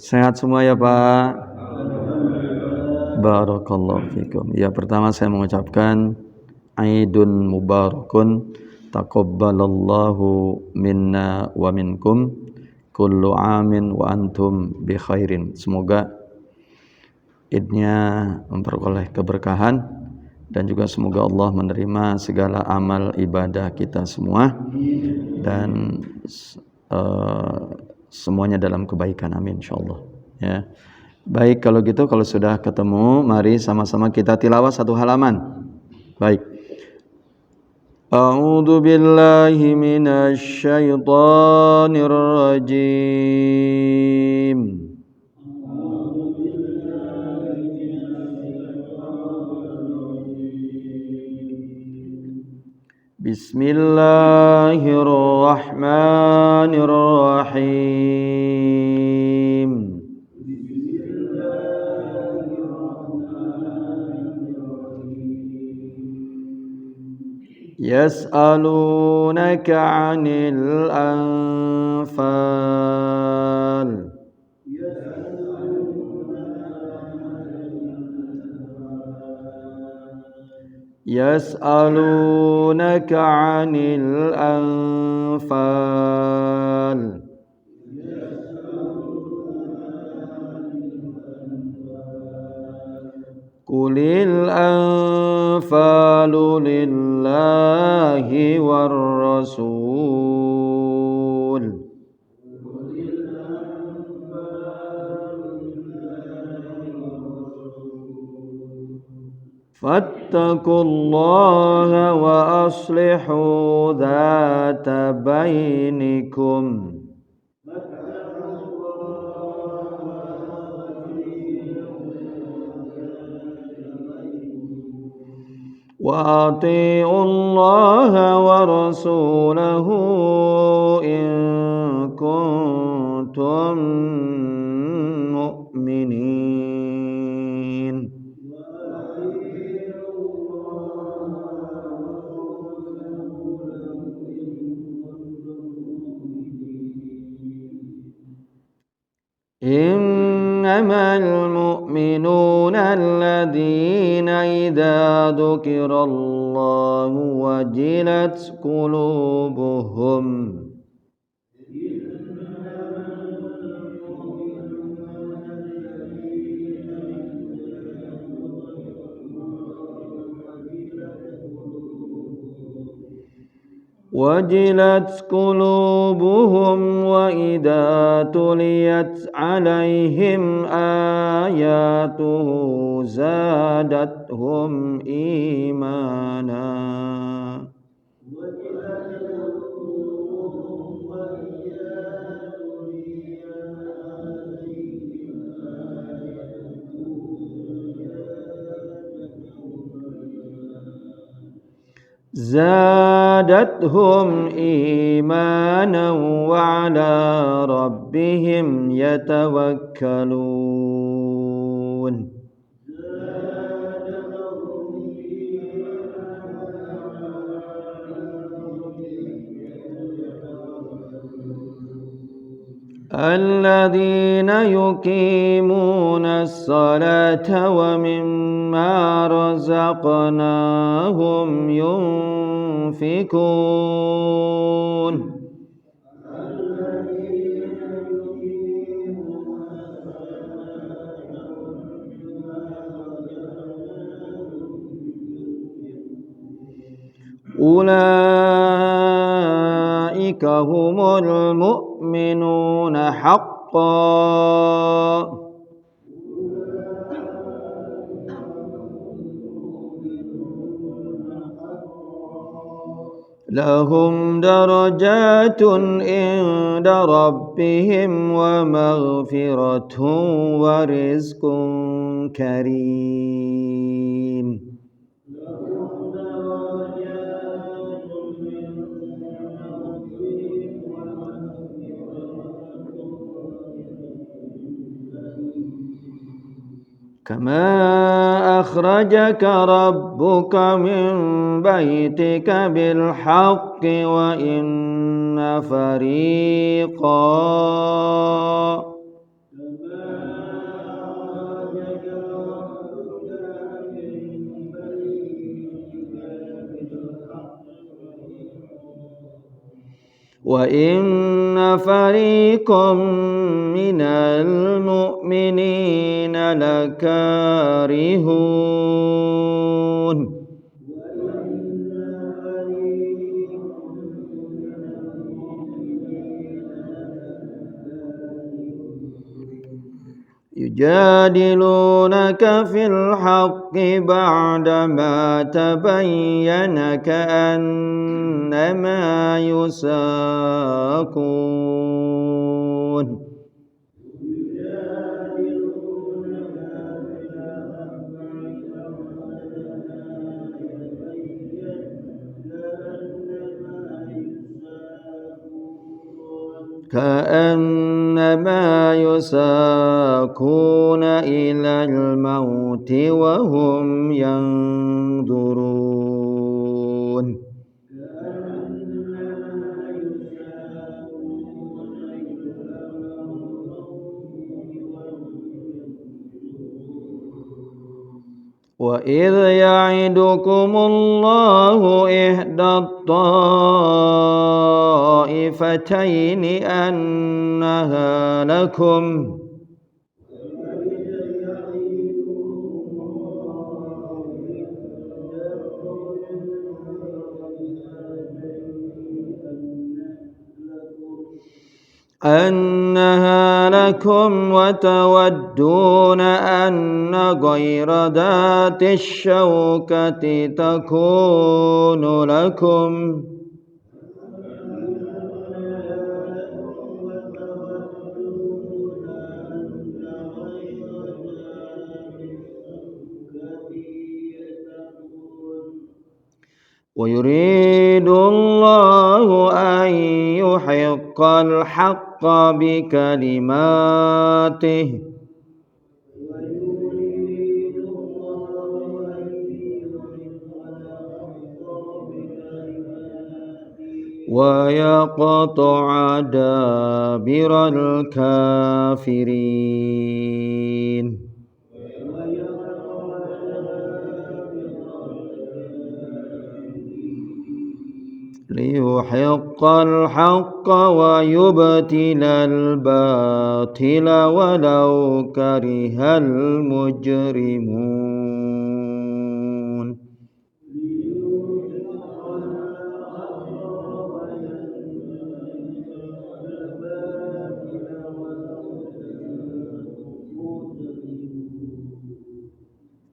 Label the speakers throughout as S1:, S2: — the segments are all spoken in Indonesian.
S1: Sehat semua ya Pak? Barakallahu fikum. Ya, pertama saya mengucapkan Aidun Mubarakun, taqabbalallahu minna wa minkum, kullu amin wa antum bi khairin. Semoga Idnya memperoleh keberkahan dan juga semoga Allah menerima segala amal ibadah kita semua dan semuanya dalam kebaikan, amin insyaallah ya. Baik, kalau gitu, kalau sudah ketemu, mari sama-sama kita tilawah satu halaman. Baik. A'udzu billahi minasy syaithanir rajim. Bismillahirrahmanirrahim. يسألونك عن الأنفال يسألونك عن الأنفال قل الأنفال لله والرسول فاتقوا الله وأصلحوا ذات بينكم وأطيعوا الله ورسوله إن كنتم مؤمنين إنما المؤمنون الذين إذا ذكر الله وجلت قلوبهم وإذا تليت عليهم آياته زادتهم إيمانا وعلى ربهم يتوكلون الذين يقيمون الصلاة ومما رزقناهم ينفقون أولئك هم المؤمنون حقا لهم درجات عند ربهم ومغفرة ورزق كريم كما أخرجك ربك من بيتك بالحق وإن فريقا وإن فريقا من المؤمنين لكارهون يجادلونك في الحق بعدما تبين كأنما يساقون كأنما يساقون إلى الموت وهم ينظرون وإذ يعدكم الله إحدى الطائفتين أنها لكم وتودون أن غير ذات الشوكة تكون لكم ويريد الله أن يحق الحق بكلماته ويقطع دابر الكافرين ليحق الحق ويبطل الباطل ولو كره المجرمون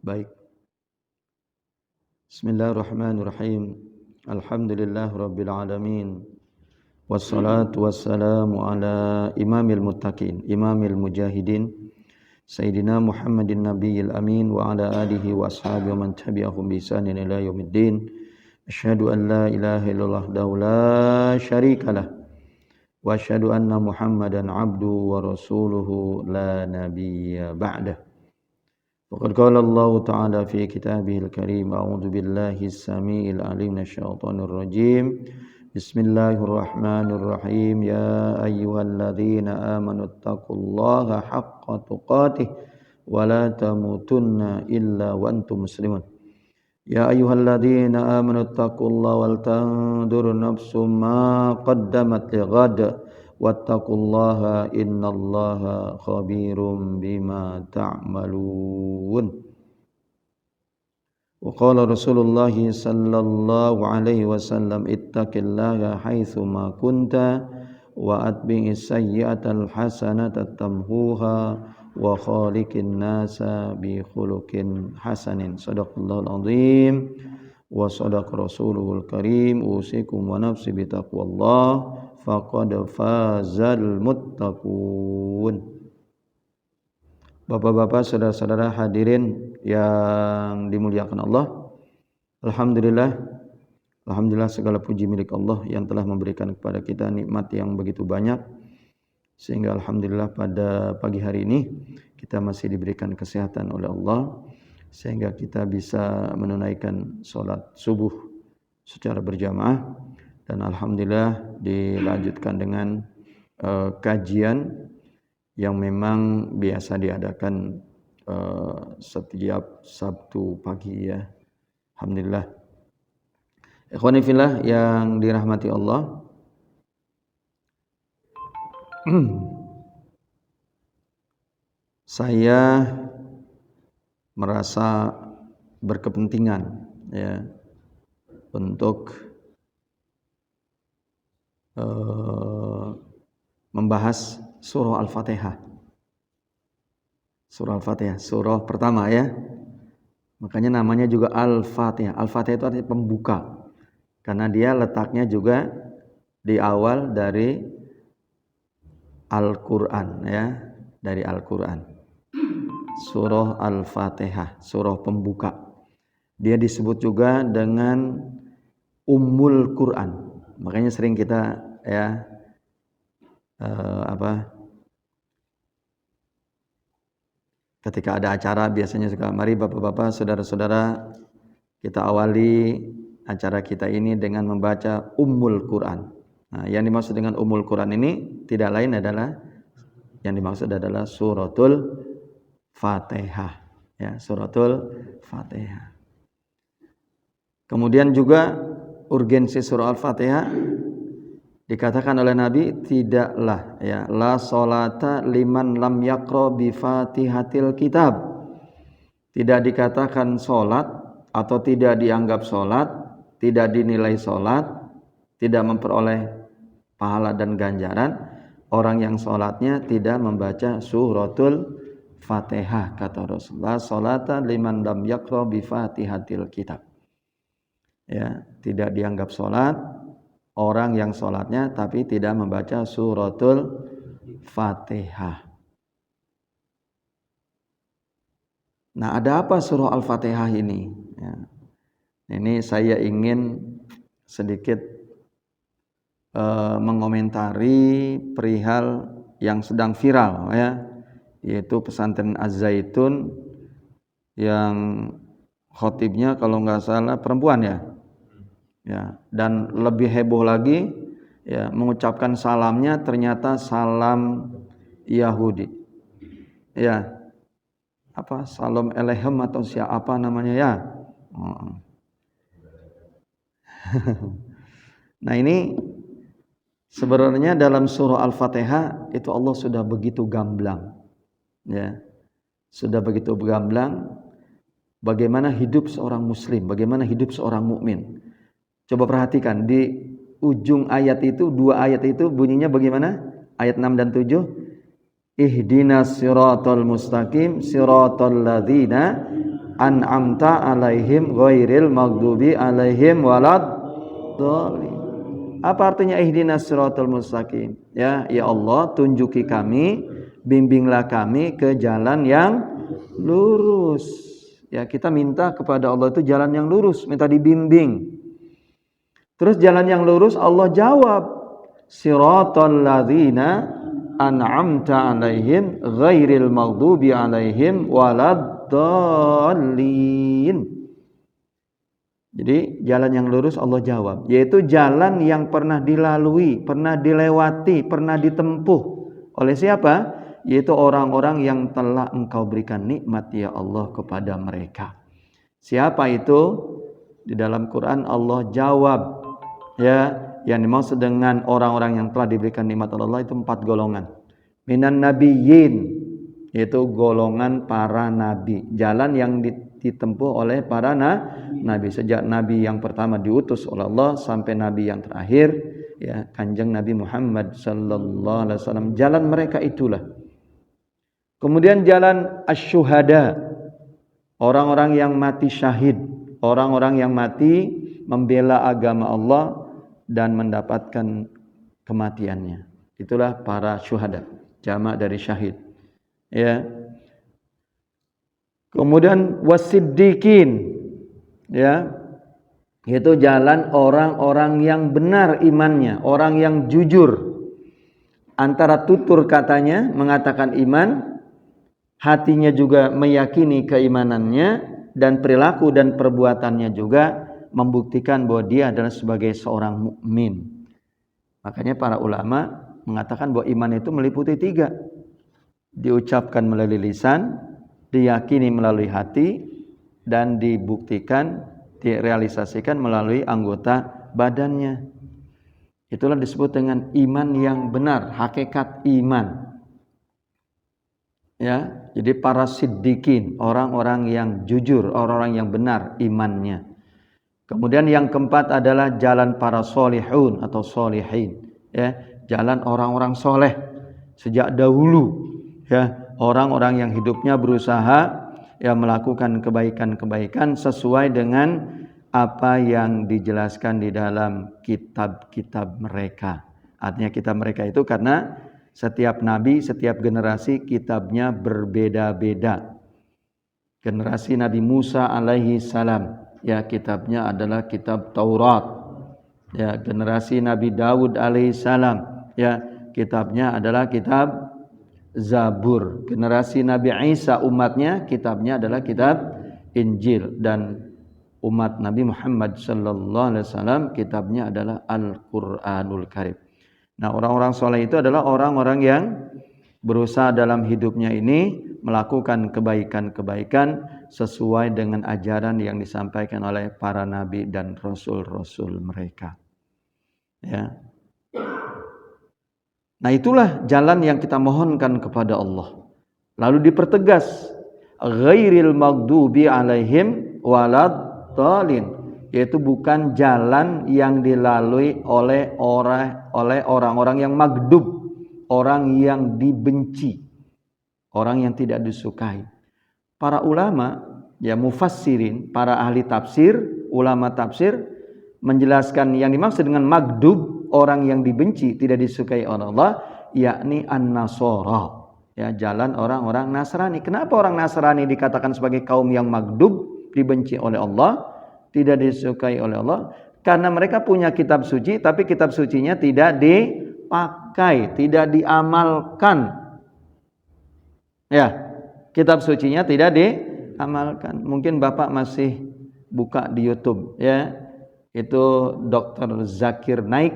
S1: Baik. Bismillahirrahmanirrahim. Alhamdulillah rabbil alamin. Wassalatu wassalamu ala imamil muttaqin, imamil mujahidin, Sayyidina Muhammadin nabiyil amin wa ala alihi wa ashabihi wa man tabi'ahum bi ihsanin ila yaumiddin. Asyhadu an la ilaha illallah la syarikalah wa asyhadu anna Muhammadan abduhu wa rasuluhu la nabiyya ba'dah. Faqad qala Allah Ta'ala fi kitabihil karim, a'udzu billahi as-sami'il 'alim minasyaitonir rajim. Bismillahirrahmanirrahim. Ya ayyuhalladzina amanu taqullaha haqqa tuqatih wa la tamutunna illa wa antum muslimun. Ya ayyuhalladzina amanu taqullaha wal tanzur nafsum ma qaddamat lighad wattaqullaha innallaha khabirum bima ta'malun. Wa qala Rasulullah sallallahu alaihi wasallam ittaqillaha haitsu ma kunta wa atbi'is sayyi'atal hasanata tamhuha wa khaliqin nasa bi khuluqin hasanin. Shadaqallahul azim wa shadaqa rasuluhul karim. Usikum wa nafsi bi taqwallah faqad fazal muttaqun. Bapak-bapak, saudara-saudara hadirin yang dimuliakan Allah, Alhamdulillah segala puji milik Allah yang telah memberikan kepada kita nikmat yang begitu banyak, sehingga alhamdulillah pada pagi hari ini kita masih diberikan kesehatan oleh Allah sehingga kita bisa menunaikan sholat subuh secara berjamaah. Dan alhamdulillah dilanjutkan dengan kajian yang memang biasa diadakan setiap Sabtu pagi ya. Alhamdulillah. Ikhwani fillah yang dirahmati Allah, saya merasa berkepentingan ya untuk membahas surah Al-Fatihah. Surah Al-Fatihah, surah pertama ya. Makanya namanya juga Al-Fatihah. Al-Fatihah itu artinya pembuka. Karena dia letaknya juga di awal dari Al-Qur'an ya, dari Al-Qur'an. Surah Al-Fatihah, surah pembuka. Dia disebut juga dengan Ummul Qur'an. Makanya sering kita ya ketika ada acara biasanya suka, mari bapak-bapak, saudara-saudara, kita awali acara kita ini dengan membaca Ummul Qur'an. Nah, yang dimaksud dengan Ummul Qur'an ini tidak lain adalah suratul Fatihah. Ya, suratul Fatihah. Kemudian juga urgensi surah Al-Fatihah dikatakan oleh Nabi, tidaklah ya la salata liman lam yaqra bi Fatihatil kitab. Tidak dikatakan salat atau tidak dianggap salat, tidak dinilai salat, tidak memperoleh pahala dan ganjaran orang yang salatnya tidak membaca suratul Fatihah. Kata Rasulullah, salata liman lam yaqra bi Fatihatil kitab. Ya, tidak dianggap salat orang yang sholatnya tapi tidak membaca suratul Fatihah. Nah, ada apa surah Al-Fatihah ini? Ya. Ini saya ingin sedikit mengomentari perihal yang sedang viral ya, yaitu pesantren Az-Zaitun yang khotibnya kalau nggak salah perempuan ya. Ya, dan lebih heboh lagi ya, mengucapkan salamnya ternyata salam Yahudi. Ya. Apa? Salam Elechem atau siapa namanya ya? Nah, ini sebenarnya dalam surah Al-Fatihah itu Allah sudah begitu gamblang. Ya. Sudah begitu gamblang bagaimana hidup seorang muslim, bagaimana hidup seorang mukmin. Coba perhatikan di ujung ayat itu, dua ayat itu bunyinya bagaimana? Ayat 6 dan 7. Ihdinas siratal mustaqim siratal ladzina an'amta alaihim ghairil maghdubi alaihim waladdallin. Apa artinya ihdinas siratal mustaqim? Ya Allah, tunjuki kami, bimbinglah kami ke jalan yang lurus. Ya, kita minta kepada Allah itu jalan yang lurus, minta dibimbing. Terus jalan yang lurus Allah jawab, siratal ladzina an'amta alaihim ghairil maghdubi alaihim waladdallin. Jadi jalan yang lurus Allah jawab, yaitu jalan yang pernah dilalui, pernah dilewati, pernah ditempuh oleh siapa? Yaitu orang-orang yang telah Engkau berikan nikmat ya Allah kepada mereka. Siapa itu? Di dalam Quran Allah jawab ya, yang dimaksud dengan orang-orang yang telah diberikan nikmat Allah itu 4 golongan. Minan nabiyyin, yaitu golongan para nabi, jalan yang ditempuh oleh para nabi sejak nabi yang pertama diutus oleh Allah sampai nabi yang terakhir ya, Kanjeng Nabi Muhammad sallallahu alaihi wasallam. Jalan mereka itulah. Kemudian jalan asyuhada, orang-orang yang mati syahid, orang-orang yang mati membela agama Allah dan mendapatkan kematiannya. Itulah para syuhada, jamak dari syahid. Ya. Kemudian wasiddiqin, ya, yaitu jalan orang-orang yang benar imannya, orang yang jujur. Antara tutur katanya mengatakan iman, hatinya juga meyakini keimanannya, dan perilaku dan perbuatannya juga membuktikan bahwa dia adalah sebagai seorang mukmin. Makanya para ulama mengatakan bahwa iman itu meliputi 3. Diucapkan melalui lisan, diyakini melalui hati, dan dibuktikan, direalisasikan melalui anggota badannya. Itulah disebut dengan iman yang benar, hakikat iman. Ya, jadi para siddiqin, orang-orang yang jujur, orang-orang yang benar imannya. Kemudian yang keempat adalah jalan para solihun atau solihin, ya, jalan orang-orang soleh sejak dahulu, ya, orang-orang yang hidupnya berusaha ya melakukan kebaikan-kebaikan sesuai dengan apa yang dijelaskan di dalam kitab-kitab mereka. Artinya kitab mereka itu karena setiap nabi, setiap generasi kitabnya berbeda-beda. Generasi Nabi Musa alaihi salam, ya kitabnya adalah kitab Taurat. Ya, generasi Nabi Daud alaihi salam, ya kitabnya adalah kitab Zabur. Generasi Nabi Isa umatnya kitabnya adalah kitab Injil, dan umat Nabi Muhammad sallallahu alaihi wasallam kitabnya adalah Al-Qur'anul Karim. Nah, orang-orang soleh itu adalah orang-orang yang berusaha dalam hidupnya ini melakukan kebaikan-kebaikan sesuai dengan ajaran yang disampaikan oleh para nabi dan rasul-rasul mereka. Ya. Nah, itulah jalan yang kita mohonkan kepada Allah. Lalu dipertegas, ghairil maghdubi alaihim waladdallin, yaitu bukan jalan yang dilalui oleh orang-orang yang maghdub, orang yang dibenci, orang yang tidak disukai. Para ulama, ya mufassirin, para ahli tafsir, ulama tafsir menjelaskan yang dimaksud dengan maghdub, orang yang dibenci, tidak disukai oleh Allah, yakni an-nasara, ya jalan orang-orang Nasrani. Kenapa orang Nasrani dikatakan sebagai kaum yang maghdub, dibenci oleh Allah, tidak disukai oleh Allah? Karena mereka punya kitab suci, tapi kitab sucinya tidak dipakai, tidak diamalkan. Ya, kitab sucinya tidak diamalkan. Mungkin Bapak masih buka di YouTube, ya. Itu Dr. Zakir Naik,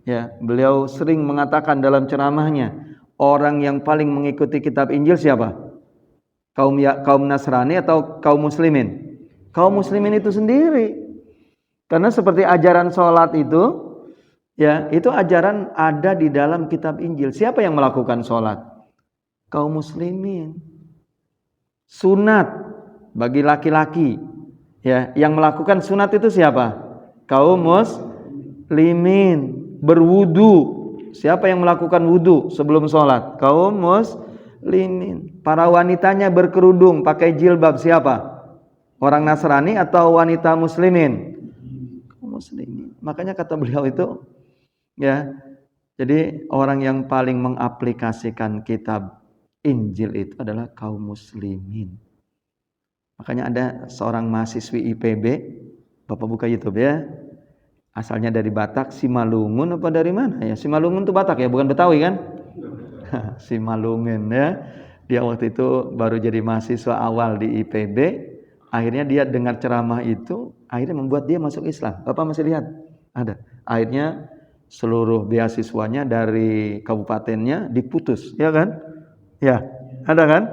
S1: ya. Beliau sering mengatakan dalam ceramahnya, orang yang paling mengikuti kitab Injil siapa? Kaum Nasrani atau kaum muslimin? Kaum muslimin itu sendiri. Karena seperti ajaran sholat itu, ya, itu ajaran ada di dalam kitab Injil. Siapa yang melakukan sholat? Kaum muslimin. Sunat bagi laki-laki, ya, yang melakukan sunat itu siapa? Kaum muslimin. Berwudu, siapa yang melakukan wudu sebelum sholat? Kaum muslimin. Para wanitanya berkerudung, pakai jilbab, siapa? Orang Nasrani atau wanita muslimin? Kaum muslimin. Makanya kata beliau itu, ya, jadi orang yang paling mengaplikasikan kitab Injil itu adalah kaum muslimin. Makanya ada seorang mahasiswi IPB, Bapak buka YouTube, ya, asalnya dari Batak, Simalungun apa dari mana ya? Simalungun itu Batak ya, bukan Betawi kan? Simalungun, ya. Dia waktu itu baru jadi mahasiswa awal di IPB. Akhirnya dia dengar ceramah itu, akhirnya membuat dia masuk Islam. Bapak masih lihat? Ada. Akhirnya seluruh beasiswanya dari kabupatennya diputus, ya kan? Ya, ada kan?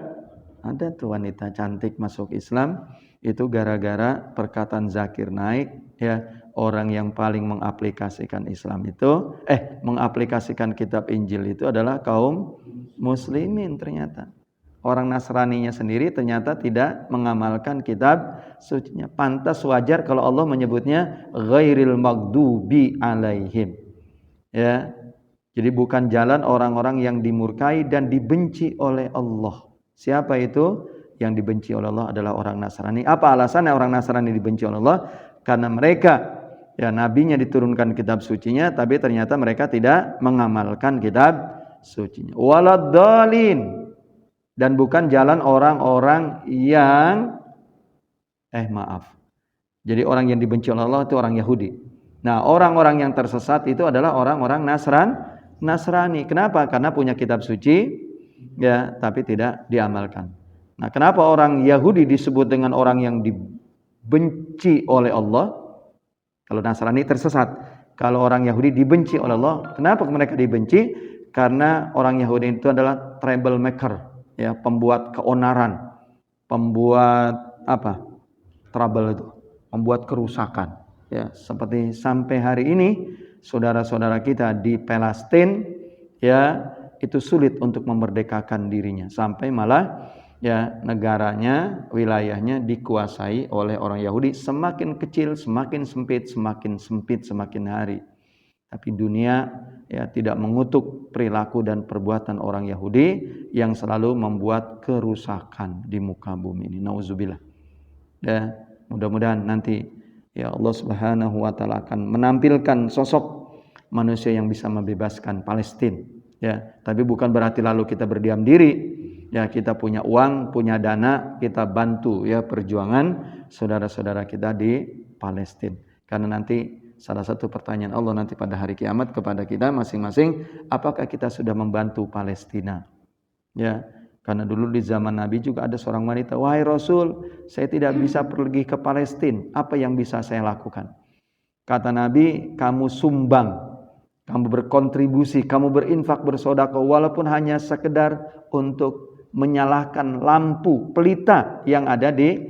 S1: Ada tuh wanita cantik masuk Islam, itu gara-gara perkataan Zakir Naik, ya, orang yang paling mengaplikasikan Islam itu, mengaplikasikan kitab Injil itu adalah kaum muslimin ternyata. Orang Nasraninya sendiri ternyata tidak mengamalkan kitab sucinya. Pantas wajar kalau Allah menyebutnya ghairil maghdubi alaihim. Ya. Jadi bukan jalan orang-orang yang dimurkai dan dibenci oleh Allah. Siapa itu? Yang dibenci oleh Allah adalah orang Nasrani. Apa alasannya orang Nasrani dibenci oleh Allah? Karena mereka, ya, nabinya diturunkan kitab sucinya, tapi ternyata mereka tidak mengamalkan kitab sucinya. Waladdallin, dan bukan jalan orang-orang yang jadi orang yang dibenci oleh Allah itu orang Yahudi. Nah, orang-orang yang tersesat itu adalah orang-orang Nasrani. Kenapa? Karena punya kitab suci, ya, tapi tidak diamalkan. Nah, kenapa orang Yahudi disebut dengan orang yang dibenci oleh Allah? Kalau Nasrani tersesat. Kalau orang Yahudi dibenci oleh Allah, kenapa mereka dibenci? Karena orang Yahudi itu adalah troublemaker, ya, pembuat keonaran, pembuat trouble itu, membuat kerusakan, ya, seperti sampai hari ini saudara-saudara kita di Palestina ya itu sulit untuk memerdekakan dirinya sampai malah ya negaranya, wilayahnya dikuasai oleh orang Yahudi, semakin kecil, semakin sempit, semakin hari. Tapi dunia ya tidak mengutuk perilaku dan perbuatan orang Yahudi yang selalu membuat kerusakan di muka bumi ini. Nauzubillah. Ya, mudah-mudahan nanti ya Allah Subhanahu wa taala akan menampilkan sosok manusia yang bisa membebaskan Palestina. Ya, tapi bukan berarti lalu kita berdiam diri. Ya, kita punya uang, punya dana, kita bantu ya perjuangan saudara-saudara kita di Palestina. Karena nanti salah satu pertanyaan Allah nanti pada hari kiamat kepada kita masing-masing, apakah kita sudah membantu Palestina? Ya, karena dulu di zaman Nabi juga ada seorang wanita, "Wahai Rasul, saya tidak bisa pergi ke Palestina. Apa yang bisa saya lakukan?" Kata Nabi, "Kamu sumbang, kamu berkontribusi, kamu berinfak, bersedekah walaupun hanya sekedar untuk menyalakan lampu pelita yang ada di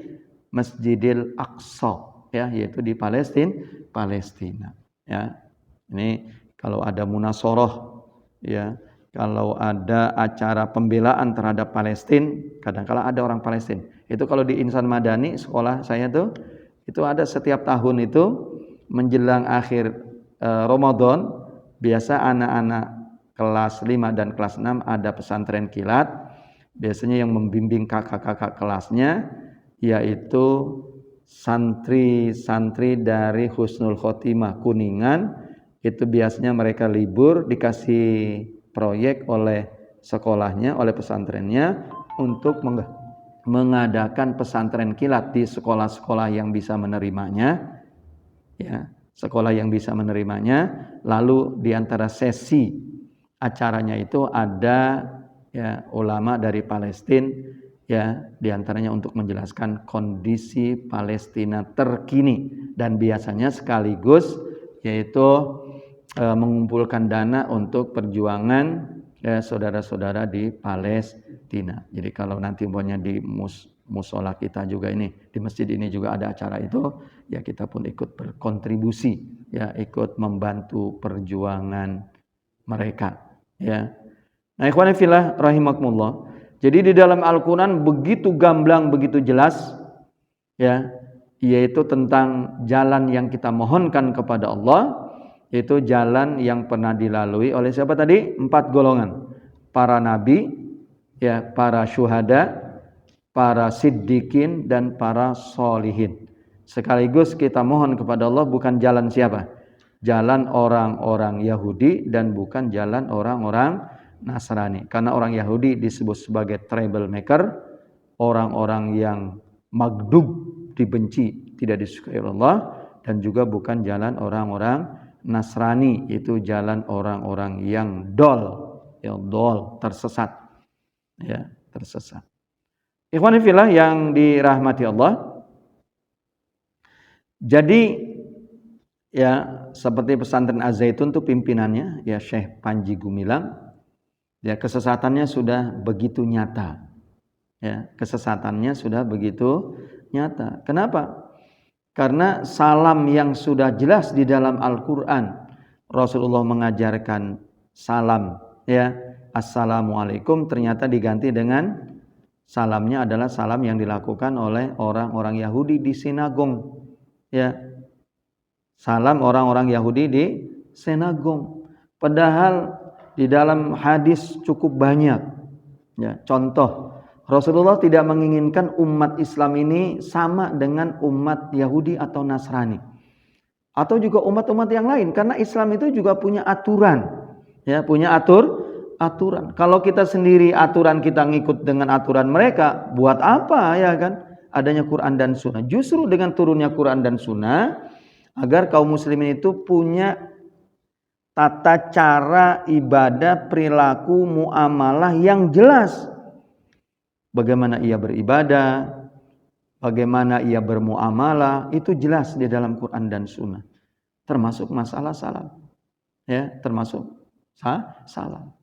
S1: Masjidil Aqsa, ya, yaitu di Palestina. Ya, ini kalau ada munasoroh, ya, kalau ada acara pembelaan terhadap Palestina, kadang-kala ada orang Palestina. Itu kalau di Insan Madani sekolah saya tuh, itu ada setiap tahun itu menjelang akhir Ramadan, biasa anak-anak kelas 5 dan kelas 6 ada pesantren kilat. Biasanya yang membimbing kakak-kakak kelasnya yaitu santri-santri dari Husnul Khotimah Kuningan. Itu biasanya mereka libur dikasih proyek oleh sekolahnya, oleh pesantrennya untuk mengadakan pesantren kilat di sekolah-sekolah yang bisa menerimanya, ya, sekolah yang bisa menerimanya. Lalu di antara sesi acaranya itu ada ya ulama dari Palestina, ya, di antaranya untuk menjelaskan kondisi Palestina terkini dan biasanya sekaligus yaitu mengumpulkan dana untuk perjuangan saudara-saudara di Palestina. Jadi kalau nanti umpamanya di musola kita juga ini, di masjid ini juga ada acara itu, ya kita pun ikut berkontribusi, ya ikut membantu perjuangan mereka, ya. Nah, ikhwani fillah rahimakumullah. Jadi di dalam Al-Qur'an begitu gamblang, begitu jelas, ya, yaitu tentang jalan yang kita mohonkan kepada Allah, yaitu jalan yang pernah dilalui oleh siapa tadi? 4 golongan. Para nabi, ya, para syuhada, para siddiqin dan para solihin. Sekaligus kita mohon kepada Allah bukan jalan siapa? Jalan orang-orang Yahudi dan bukan jalan orang-orang Nasrani. Karena orang Yahudi disebut sebagai troublemaker, orang-orang yang magdub, dibenci, tidak disukai Allah, dan juga bukan jalan orang-orang Nasrani, itu jalan orang-orang yang tersesat, ya, tersesat. Ikhwani fillah yang dirahmati Allah. Jadi ya seperti pesantren Az-Zaitun itu pimpinannya ya Syekh Panji Gumilang, ya kesesatannya sudah begitu nyata. Ya, kesesatannya sudah begitu nyata. Kenapa? Karena salam yang sudah jelas di dalam Al-Qur'an, Rasulullah mengajarkan salam, ya, assalamualaikum, ternyata diganti dengan salamnya adalah salam yang dilakukan oleh orang-orang Yahudi di sinagog, ya. Salam orang-orang Yahudi di sinagog. Padahal di dalam hadis cukup banyak, ya, contoh Rasulullah tidak menginginkan umat Islam ini sama dengan umat Yahudi atau Nasrani, atau juga umat-umat yang lain, karena Islam itu juga punya aturan, ya, punya aturan. Kalau kita sendiri aturan kita ngikut dengan aturan mereka, buat apa, ya kan? Adanya Quran dan Sunnah. Justru dengan turunnya Quran dan Sunnah, agar kaum muslimin itu punya tata cara ibadah, perilaku, muamalah yang jelas. Bagaimana ia beribadah, bagaimana ia bermuamalah, itu jelas di dalam Quran dan Sunnah. Termasuk masalah salam, ya, termasuk salam.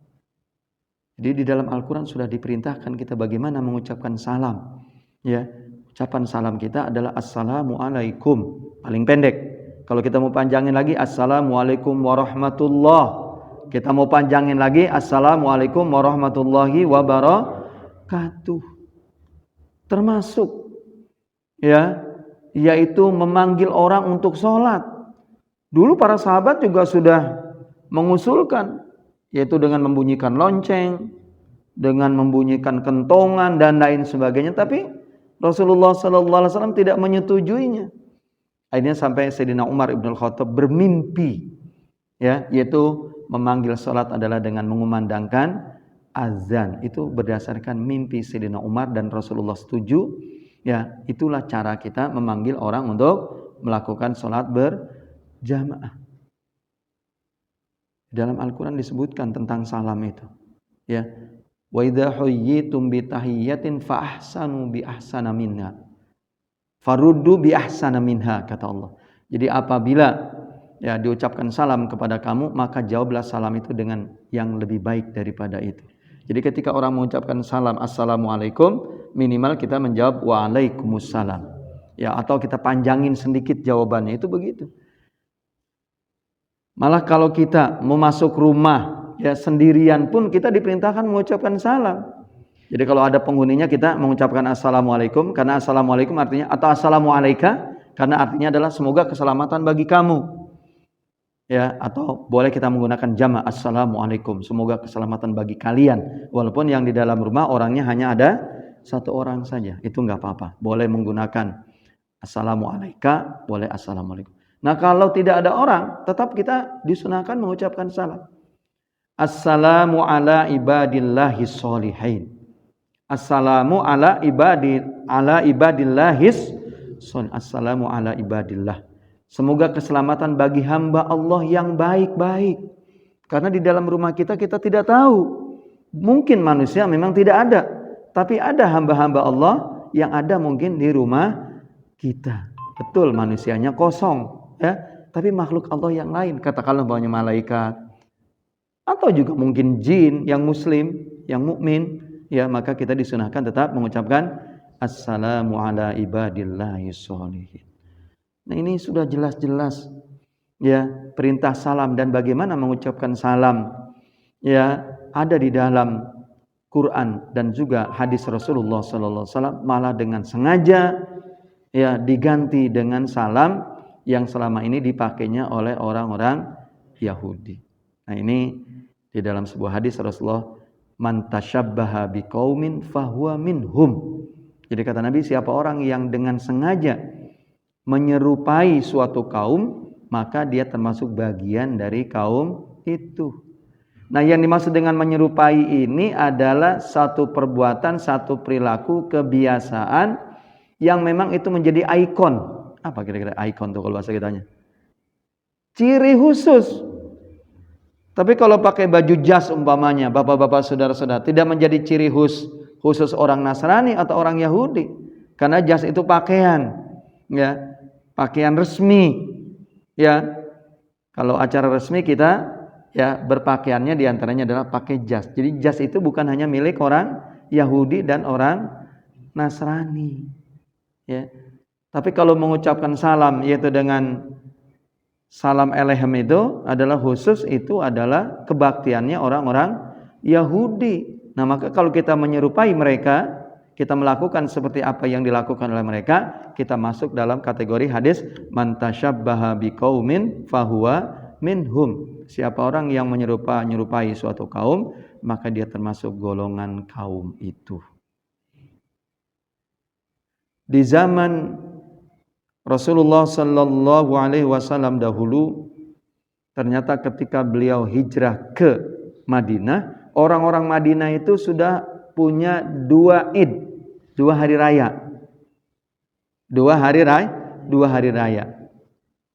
S1: Jadi di dalam Al-Quran sudah diperintahkan kita bagaimana mengucapkan salam, ya. Ucapan salam kita adalah assalamualaikum, paling pendek, Kalau kita mau panjangin lagi, Assalamualaikum warahmatullah. Kita mau panjangin lagi, Assalamualaikum warahmatullahi wabarakatuh. Termasuk ya, yaitu memanggil orang untuk sholat. Dulu para sahabat juga sudah mengusulkan, yaitu dengan membunyikan lonceng, dengan membunyikan kentongan dan lain sebagainya. Tapi Rasulullah SAW tidak menyetujuinya. Akhirnya sampai Sayyidina Umar ibn al-Khattab bermimpi, ya, yaitu memanggil sholat adalah dengan mengumandangkan azan. Itu berdasarkan mimpi Sayyidina Umar dan Rasulullah setuju. Ya, itulah cara kita memanggil orang untuk melakukan sholat berjamaah. Dalam Al-Quran disebutkan tentang salam itu. Ya, wa idza huyyitum bi tahiyyatin fa ahsanu bi ahsana minha faruddu bi ahsana minha, kata Allah. Jadi apabila ya diucapkan salam kepada kamu, maka jawablah salam itu dengan yang lebih baik daripada itu. Jadi ketika orang mengucapkan salam assalamualaikum, minimal kita menjawab waalaikumsalam. Ya, atau kita panjangin sedikit jawabannya, itu begitu. Malah kalau kita mau masuk rumah ya sendirian pun kita diperintahkan mengucapkan salam. Jadi kalau ada penghuninya kita mengucapkan assalamualaikum, karena assalamualaikum artinya, atau assalamualaika karena artinya adalah semoga keselamatan bagi kamu. Ya, atau boleh kita menggunakan jama' assalamualaikum, semoga keselamatan bagi kalian. Walaupun yang di dalam rumah orangnya hanya ada satu orang saja, itu enggak apa-apa. Boleh menggunakan assalamualaika, boleh assalamualaikum. Nah, kalau tidak ada orang, tetap kita disunahkan mengucapkan salam. Assalamu ala ibadillahis sholihin. Assalamu ala ibadillahis sholihin. Assalamu ala ibadillah. Semoga keselamatan bagi hamba Allah yang baik-baik. Karena di dalam rumah kita tidak tahu. Mungkin manusia memang tidak ada, tapi ada hamba-hamba Allah yang ada mungkin di rumah kita. Betul, manusianya kosong. Ya, tapi makhluk Allah yang lain, katakanlah bahwanya malaikat atau juga mungkin jin yang muslim, yang mukmin, ya, maka kita disunahkan tetap mengucapkan assalamu ala ibadillahis sholihin. Nah, ini sudah jelas-jelas ya perintah salam dan bagaimana mengucapkan salam ya ada di dalam Quran dan juga hadis Rasulullah sallallahu alaihi wasallam, malah dengan sengaja ya diganti dengan salam yang selama ini dipakainya oleh orang-orang Yahudi. Nah, ini di dalam sebuah hadis Rasulullah, man tasyabbaha biqaumin fahuwa minhum. Jadi kata Nabi, siapa orang yang dengan sengaja menyerupai suatu kaum, maka dia termasuk bagian dari kaum itu. Nah, yang dimaksud dengan menyerupai ini adalah satu perbuatan, satu perilaku, kebiasaan yang memang itu menjadi ikon. Apa kira-kira ikon tuh kalau bahasa kitanya? Ciri khusus. Tapi kalau pakai baju jas umpamanya, bapak-bapak, saudara-saudara, tidak menjadi ciri khusus orang Nasrani atau orang Yahudi. Karena jas itu pakaian, ya, pakaian resmi, ya. Kalau acara resmi kita, ya, berpakaiannya diantaranya adalah pakai jas. Jadi jas itu bukan hanya milik orang Yahudi dan orang Nasrani, ya. Tapi kalau mengucapkan salam yaitu dengan salam elehem itu adalah khusus, itu adalah kebaktiannya orang-orang Yahudi. Nah, maka kalau kita menyerupai mereka, kita melakukan seperti apa yang dilakukan oleh mereka, kita masuk dalam kategori hadis man tasyabbaha biqaumin fahuwa minhum. Siapa orang yang menyerupai suatu kaum, maka dia termasuk golongan kaum itu. Di zaman Rasulullah sallallahu alaihi wasallam dahulu, ternyata ketika beliau hijrah ke Madinah, orang-orang Madinah itu sudah punya dua Id, dua hari raya. Dua hari raya.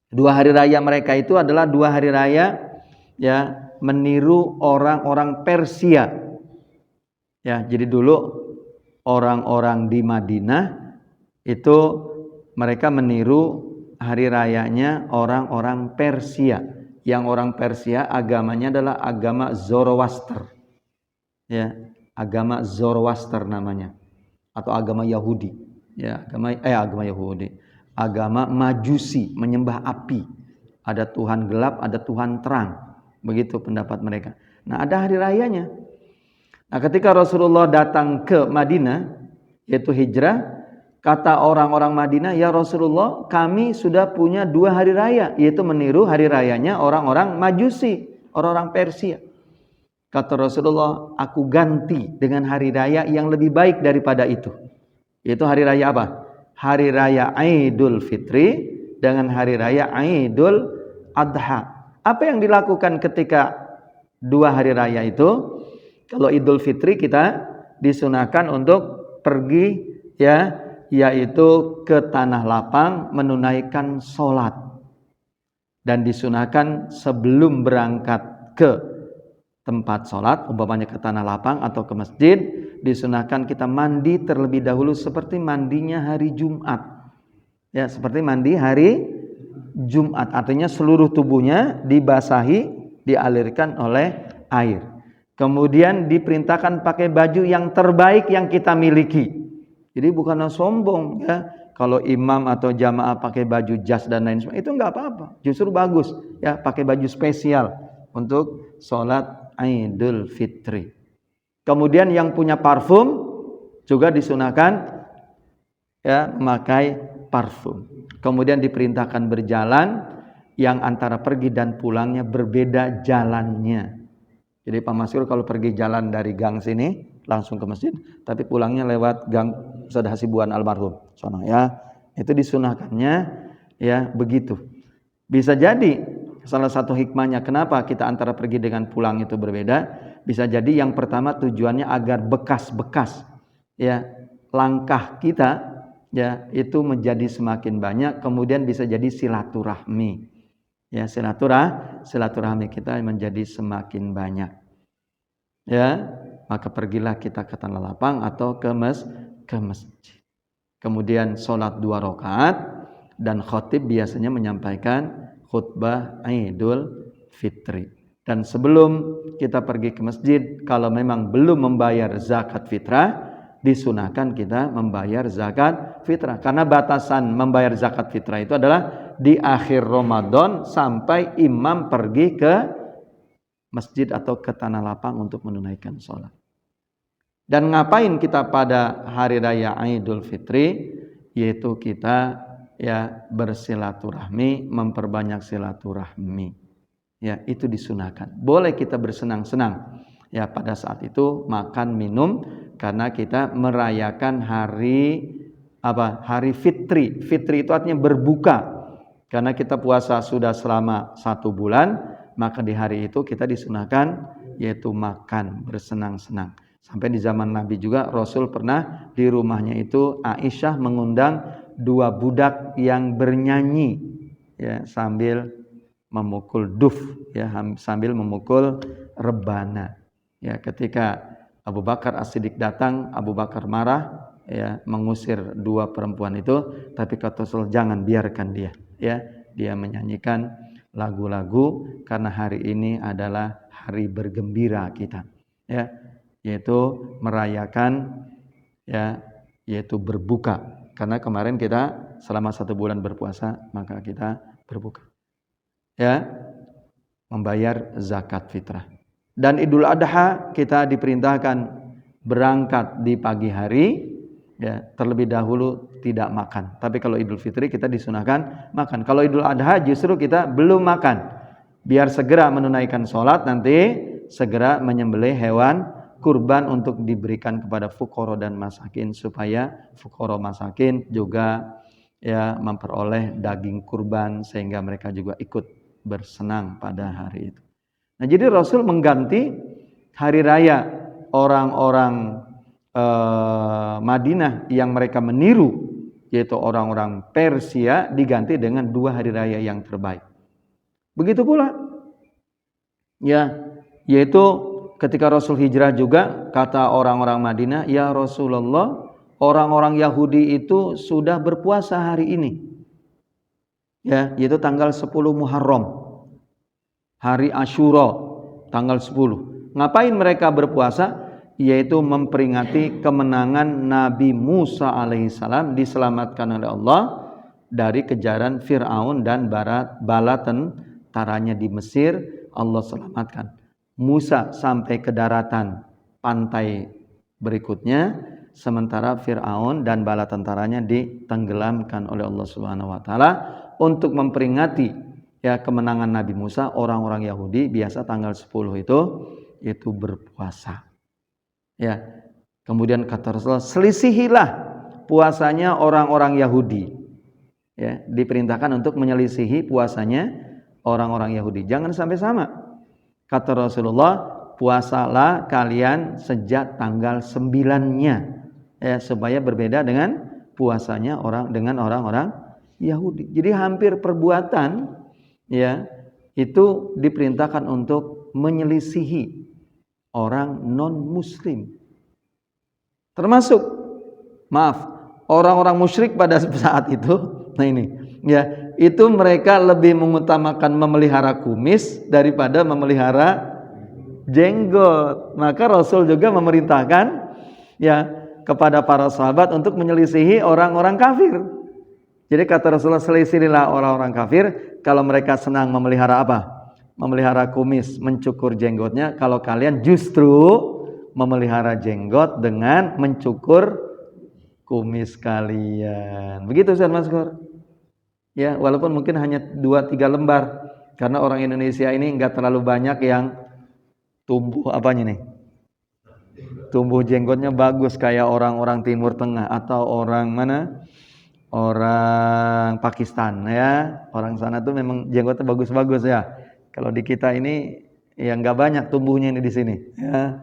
S1: Dua hari raya mereka itu adalah dua hari raya ya meniru orang-orang Persia. Ya, jadi dulu orang-orang di Madinah itu mereka meniru hari rayanya orang-orang Persia. Yang orang Persia agamanya adalah agama Zoroaster. Ya, agama Zoroaster namanya, atau agama Yahudi. Ya, agama Yahudi. Agama Majusi, menyembah api. ada Tuhan gelap, ada Tuhan terang. Begitu pendapat mereka. Nah, ada hari rayanya. Nah, ketika Rasulullah datang ke Madinah, yaitu hijrah, kata orang-orang Madinah, "Ya Rasulullah, kami sudah punya 2 hari raya," yaitu meniru hari rayanya orang-orang Majusi, orang-orang Persia. Kata Rasulullah, "Aku ganti dengan hari raya yang lebih baik daripada itu." Yaitu hari raya apa? Hari raya Idul Fitri dengan hari raya Idul Adha. Apa yang dilakukan ketika 2 hari raya itu? Kalau Idul Fitri kita disunahkan untuk pergi ya, yaitu ke tanah lapang menunaikan sholat, dan disunahkan sebelum berangkat ke tempat sholat, umpamanya ke tanah lapang atau ke masjid, disunahkan kita mandi terlebih dahulu seperti mandinya hari Jumat. Ya, seperti mandi hari Jumat, artinya seluruh tubuhnya dibasahi, dialirkan oleh air. Kemudian diperintahkan pakai baju yang terbaik yang kita miliki. Jadi bukan sombong ya, kalau imam atau jamaah pakai baju jas dan lain sebagainya, itu enggak apa-apa. Justru bagus ya, pakai baju spesial untuk sholat Idul Fitri. Kemudian yang punya parfum juga disunahkan ya memakai parfum. Kemudian diperintahkan berjalan yang antara pergi dan pulangnya berbeda jalannya. Jadi Pak Masyur kalau pergi jalan dari gang sini langsung ke masjid, tapi pulangnya lewat gang Ustaz Hasibuan almarhum. Sono ya. Itu disunahkannya ya begitu. Bisa jadi salah satu hikmahnya kenapa kita antara pergi dengan pulang itu berbeda, bisa jadi yang pertama tujuannya agar bekas-bekas ya langkah kita ya itu menjadi semakin banyak, kemudian bisa jadi silaturahmi. Ya, silaturahmi kita menjadi semakin banyak. Ya, maka pergilah kita ke tanah lapang atau ke masjid. Kemudian sholat 2 rakaat dan khatib biasanya menyampaikan khutbah Idul Fitri. Dan sebelum kita pergi ke masjid, kalau memang belum membayar zakat fitrah, disunahkan kita membayar zakat fitrah. Karena batasan membayar zakat fitrah itu adalah di akhir Ramadan sampai imam pergi ke masjid atau ke tanah lapang untuk menunaikan sholat. Dan ngapain kita pada hari raya Idul Fitri? Yaitu kita ya bersilaturahmi, memperbanyak silaturahmi. Ya, itu disunahkan. Boleh kita bersenang-senang ya pada saat itu, makan minum, karena kita merayakan hari Hari Fitri. Fitri itu artinya berbuka. Karena kita puasa sudah selama 1 bulan, maka di hari itu kita disunahkan yaitu makan, bersenang-senang. Sampai di zaman Nabi juga Rasul pernah di rumahnya itu Aisyah mengundang 2 budak yang bernyanyi ya sambil memukul duf ya, sambil memukul rebana. Ya, ketika Abu Bakar As-Siddiq datang, Abu Bakar marah ya, mengusir 2 perempuan itu, tapi kata Rasul jangan, biarkan dia ya, dia menyanyikan lagu-lagu karena hari ini adalah hari bergembira kita ya, yaitu merayakan ya, yaitu berbuka. Karena kemarin kita selama 1 bulan berpuasa, maka kita berbuka ya, membayar zakat fitrah. Dan Idul Adha kita diperintahkan berangkat di pagi hari ya, terlebih dahulu tidak makan. Tapi kalau Idul Fitri kita disunahkan makan. Kalau Idul Adha justru kita belum makan, biar segera menunaikan sholat, nanti segera menyembelih hewan kurban untuk diberikan kepada fuqara dan masakin, supaya fuqara masakin juga ya memperoleh daging kurban sehingga mereka juga ikut bersenang pada hari itu. Nah, jadi Rasul mengganti hari raya orang-orang Madinah yang mereka meniru, yaitu orang-orang Persia, diganti dengan 2 hari raya yang terbaik. Begitu pula ya, yaitu ketika Rasul hijrah juga kata orang-orang Madinah, "Ya Rasulullah, orang-orang Yahudi itu sudah berpuasa hari ini." Ya, yaitu tanggal 10 Muharram. Hari Asyura tanggal 10. Ngapain mereka berpuasa? Yaitu memperingati kemenangan Nabi Musa alaihissalam diselamatkan oleh Allah dari kejaran Fir'aun dan bala tantaranya di Mesir Allah selamatkan. Musa sampai ke daratan pantai berikutnya, sementara Fir'aun dan bala tentaranya ditenggelamkan oleh Allah Subhanahu wa taala. Untuk memperingati ya kemenangan Nabi Musa, orang-orang Yahudi biasa tanggal 10 itu berpuasa. Ya. Kemudian kata Rasulullah, selisihilah puasanya orang-orang Yahudi. Ya, diperintahkan untuk menyelisihi puasanya orang-orang Yahudi. Jangan sampai sama. Kata Rasulullah, puasalah kalian sejak tanggal 9-nya. Ya, supaya berbeda dengan puasanya orang-orang Yahudi. Jadi hampir perbuatan ya itu diperintahkan untuk menyelisihi orang non-muslim. Termasuk orang-orang musyrik pada saat itu. Nah ini ya, itu mereka lebih mengutamakan memelihara kumis daripada memelihara jenggot. Maka Rasul juga memerintahkan ya kepada para sahabat untuk menyelisihi orang-orang kafir. Jadi kata Rasulullah, selisihilah orang-orang kafir kalau mereka senang memelihara apa? Memelihara kumis, mencukur jenggotnya. Kalau kalian justru memelihara jenggot dengan mencukur kumis kalian. Begitu Ustaz Mazkur. Ya, walaupun mungkin hanya 2-3 lembar, karena orang Indonesia ini enggak terlalu banyak yang tumbuh apanya nih? Tumbuh jenggotnya bagus kayak orang-orang Timur Tengah atau orang mana? Orang Pakistan ya. Orang sana tuh memang jenggotnya bagus-bagus ya. Kalau di kita ini ya enggak banyak tumbuhnya ini di sini ya.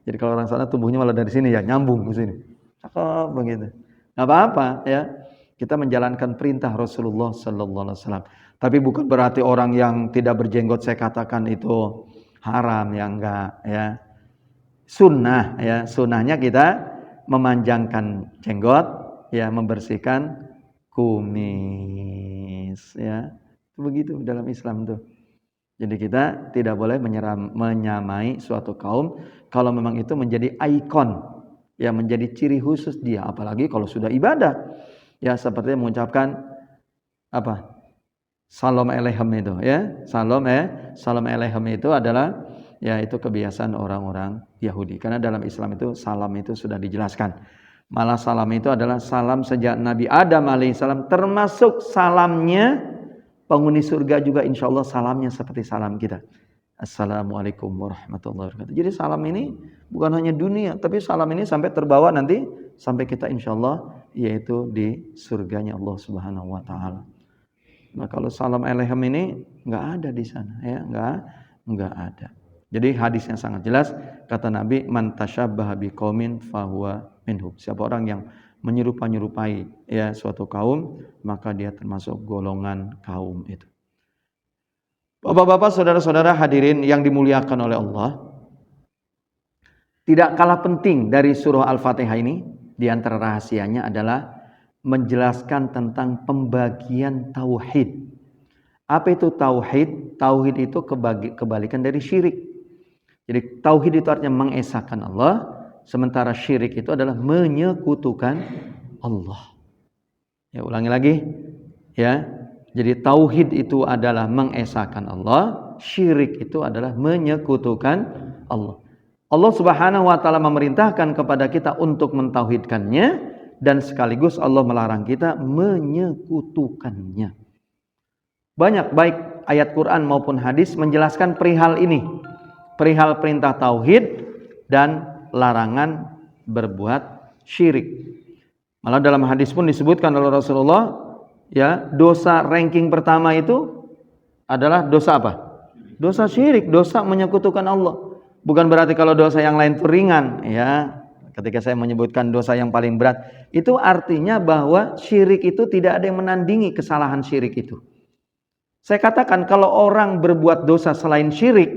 S1: Jadi kalau orang sana tumbuhnya malah dari sini ya, nyambung ke sini. Cakep begitu. Enggak apa-apa ya. Kita menjalankan perintah Rasulullah sallallahu alaihi wasallam. Tapi bukan berarti orang yang tidak berjenggot saya katakan itu haram ya, enggak ya. Sunnah ya, sunnahnya kita memanjangkan jenggot ya, membersihkan kumis ya. Begitu dalam Islam tuh. Jadi kita tidak boleh menyamai suatu kaum kalau memang itu menjadi ikon ya, menjadi ciri khusus dia, apalagi kalau sudah ibadah. Ya seperti mengucapkan apa? Salam alaikum itu ya. Salam alaikum itu adalah ya itu kebiasaan orang-orang Yahudi. Karena dalam Islam itu salam itu sudah dijelaskan. Malah salam itu adalah salam sejak Nabi Adam alaihissalam, termasuk salamnya penghuni surga juga insya Allah salamnya seperti salam kita. Assalamualaikum warahmatullahi wabarakatuh. Jadi salam ini bukan hanya dunia, tapi salam ini sampai terbawa nanti sampai kita insya Allah yaitu di surganya Allah Subhanahu wa taala. Nah, kalau salam alaikum ini enggak ada di sana ya, enggak ada. Jadi hadisnya sangat jelas, kata Nabi, man tasyabbaha biqaumin fahuwa minhum. Siapa orang yang menyerupai ya suatu kaum, maka dia termasuk golongan kaum itu. Bapak-bapak, saudara-saudara hadirin yang dimuliakan oleh Allah, tidak kalah penting dari surah Al-Fatihah ini, di antara rahasianya adalah menjelaskan tentang pembagian tauhid. Apa itu tauhid? Tauhid itu kebalikan dari syirik. Jadi tauhid itu artinya mengesahkan Allah, sementara syirik itu adalah menyekutukan Allah. Ya, ulangi lagi ya. Jadi tauhid itu adalah mengesahkan Allah, syirik itu adalah menyekutukan Allah. Allah Subhanahu wa taala memerintahkan kepada kita untuk mentauhidkannya, dan sekaligus Allah melarang kita menyekutukannya. Banyak baik ayat Quran maupun hadis menjelaskan perihal ini. Perihal perintah tauhid dan larangan berbuat syirik. Malah dalam hadis pun disebutkan oleh Rasulullah, ya, dosa ranking pertama itu adalah dosa apa? Dosa syirik, dosa menyekutukan Allah. Bukan berarti kalau dosa yang lain itu ringan, ya. Ketika saya menyebutkan dosa yang paling berat, itu artinya bahwa syirik itu tidak ada yang menandingi kesalahan syirik itu. Saya katakan kalau orang berbuat dosa selain syirik,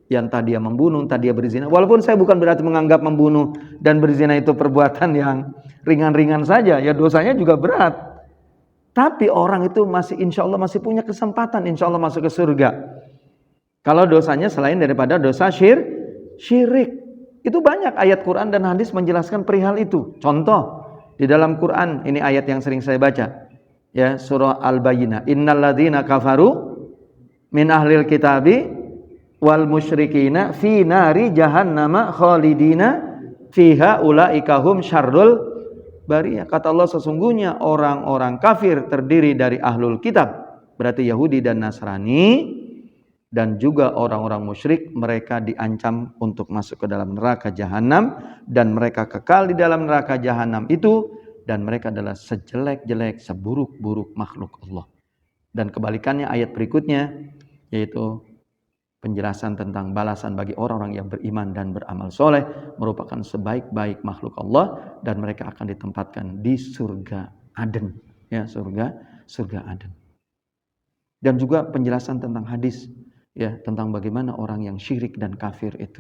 S1: ya entah dia membunuh, entah dia berzina. Walaupun saya bukan berarti menganggap membunuh dan berzina itu perbuatan yang ringan-ringan saja, ya dosanya juga berat. Tapi orang itu masih insya Allah masih punya kesempatan insya Allah masuk ke surga. Kalau dosanya selain daripada dosa syirik. Itu banyak ayat Quran dan hadis menjelaskan perihal itu. Contoh, di dalam Quran, ini ayat yang sering saya baca. Ya, surah Al-Bayyinah. Innalladzina kafaru min ahlil kitabi wal musyrikina fi nari jahannama khalidina fiha ulaika hum syarrul bariyah. Kata Allah, sesungguhnya orang-orang kafir terdiri dari ahlul kitab, berarti Yahudi dan Nasrani, dan juga orang-orang musyrik, mereka diancam untuk masuk ke dalam neraka jahanam, dan mereka kekal di dalam neraka jahanam itu, dan mereka adalah sejelek-jelek, seburuk-buruk makhluk Allah. Dan kebalikannya ayat berikutnya, yaitu penjelasan tentang balasan bagi orang-orang yang beriman dan beramal soleh, merupakan sebaik-baik makhluk Allah, dan mereka akan ditempatkan di surga Aden, ya, surga Aden. Dan juga penjelasan tentang hadis, ya, tentang bagaimana orang yang syirik dan kafir itu.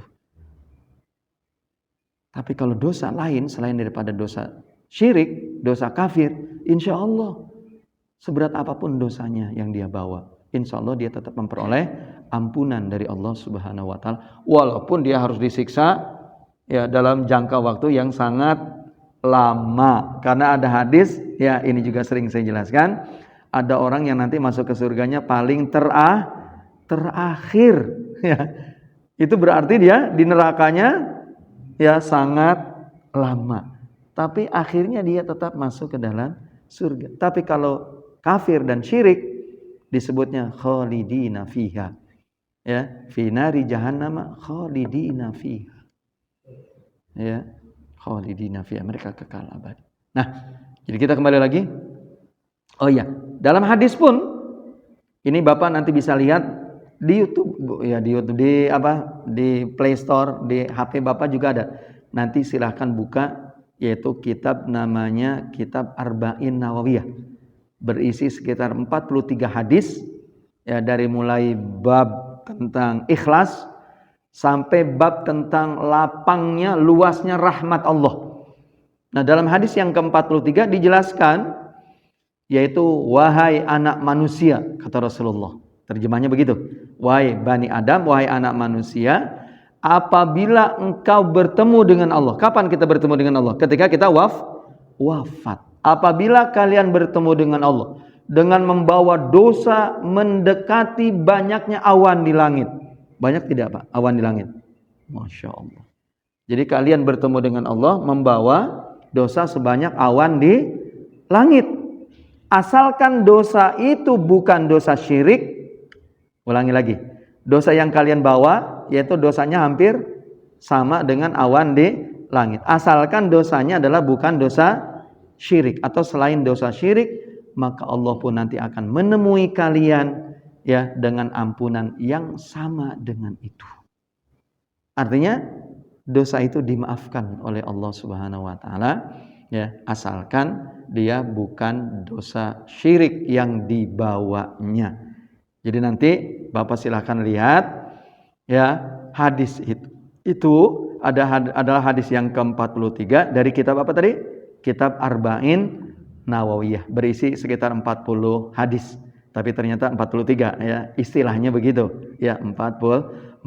S1: Tapi kalau dosa lain selain daripada dosa syirik, dosa kafir, insya Allah seberat apapun dosanya yang dia bawa, insya Allah dia tetap memperoleh ampunan dari Allah Subhanahu wa Ta'ala, walaupun dia harus disiksa, ya, dalam jangka waktu yang sangat lama. Karena ada hadis, ya, ini juga sering saya jelaskan, ada orang yang nanti masuk ke surganya paling terakhir, ya. Itu berarti dia di nerakanya, ya, sangat lama, tapi akhirnya dia tetap masuk ke dalam surga. Tapi kalau kafir dan syirik disebutnya khalidina fiha, ya, fi nari jahannam khalidina fiha, ya, khalidina fiha, mereka kekal abadi. Nah, jadi kita kembali lagi. Oh iya, dalam hadis pun ini Bapak nanti bisa lihat di YouTube, ya, di YouTube, di Play Store, di HP Bapak juga ada. Nanti silahkan buka, yaitu kitab namanya Kitab Arba'in Nawawiyah, berisi sekitar 43 hadis, ya, dari mulai bab tentang ikhlas sampai bab tentang lapangnya, luasnya rahmat Allah. Nah, dalam hadis yang ke-43 dijelaskan, yaitu wahai anak manusia, kata Rasulullah. Terjemahnya begitu. Wahai Bani Adam, wahai anak manusia, apabila engkau bertemu dengan Allah. Kapan kita bertemu dengan Allah? Ketika kita wafat. Apabila kalian bertemu dengan Allah dengan membawa dosa mendekati banyaknya awan di langit. Banyak tidak, Pak, awan di langit? Masya Allah. Jadi kalian bertemu dengan Allah membawa dosa sebanyak awan di langit. Asalkan dosa itu bukan dosa syirik. Ulangi lagi. Dosa yang kalian bawa, yaitu dosanya hampir sama dengan awan di langit. Asalkan dosanya adalah bukan dosa syirik atau selain dosa syirik, maka Allah pun nanti akan menemui kalian, ya, dengan ampunan yang sama dengan itu. Artinya dosa itu dimaafkan oleh Allah Subhanahu wa Ta'ala, ya, asalkan dia bukan dosa syirik yang dibawanya. Jadi nanti Bapak silahkan lihat, ya, hadis itu adalah hadis yang ke-43 dari kitab apa tadi? Kitab Arba'in Nawawiyah, berisi sekitar 40 hadis. Tapi ternyata 43, ya, istilahnya begitu, ya, 40.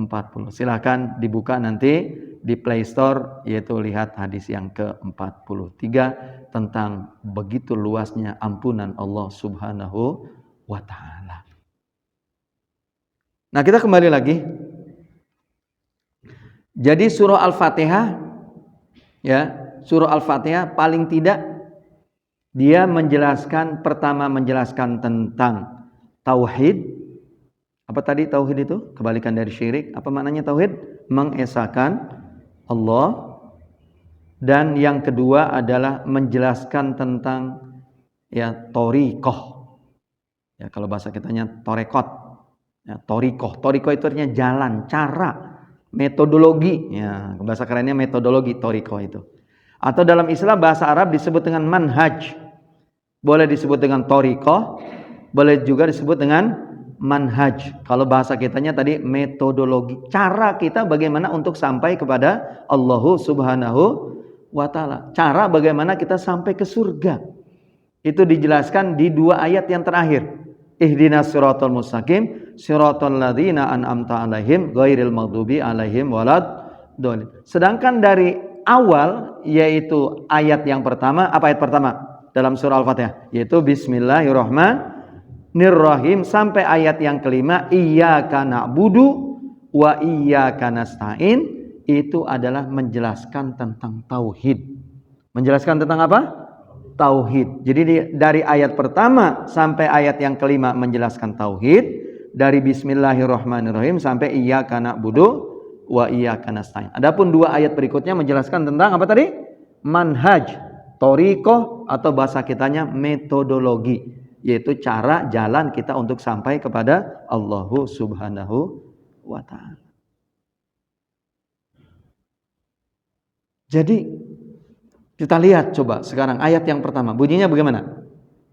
S1: Silahkan dibuka nanti di Play Store, yaitu lihat hadis yang ke-43 tentang begitu luasnya ampunan Allah Subhanahu wa Ta'ala. Nah, kita kembali lagi. Jadi surah Al-Fatihah, ya, surah Al-Fatihah paling tidak dia pertama menjelaskan tentang tauhid. Apa tadi tauhid itu? Kebalikan dari syirik. Apa maknanya tauhid? Mengesahkan Allah. Dan yang kedua adalah menjelaskan tentang, ya, thoriqah. Ya, kalau bahasa kitanya torekot. Ya, thoriqah itu artinya jalan, cara, metodologi. Ya, bahasa kerennya metodologi thoriqah itu. Atau dalam istilah bahasa Arab disebut dengan manhaj. Boleh disebut dengan thoriqah, boleh juga disebut dengan manhaj. Kalau bahasa kitanya tadi metodologi, cara kita bagaimana untuk sampai kepada Allah Subhanahu wa Ta'ala. Cara bagaimana kita sampai ke surga. Itu dijelaskan di 2 ayat yang terakhir. Ihdinas siratal mustaqim, siratal ladzina an'amta 'alaihim ghairil maghdubi 'alaihim waladdallin. Sedangkan dari awal, yaitu ayat yang pertama, apa ayat pertama dalam surah Al-Fatihah? Yaitu bismillahirrahmanirrahim. Nirrahim sampai ayat yang kelima, iyyaka na'budu wa iyyaka nasta'in, itu adalah menjelaskan tentang tauhid. Menjelaskan tentang apa? Tauhid. Jadi dari ayat pertama sampai ayat yang kelima menjelaskan tauhid. Dari bismillahirrahmanirrahim sampai iyyaka na'budu wa iyyaka nasta'in. Adapun dua ayat berikutnya menjelaskan tentang apa tadi? Manhaj, thoriqah atau bahasa kitanya metodologi, yaitu cara jalan kita untuk sampai kepada Allah Subhanahu wa ta'ala. Jadi kita lihat coba sekarang ayat yang pertama. Bunyinya bagaimana?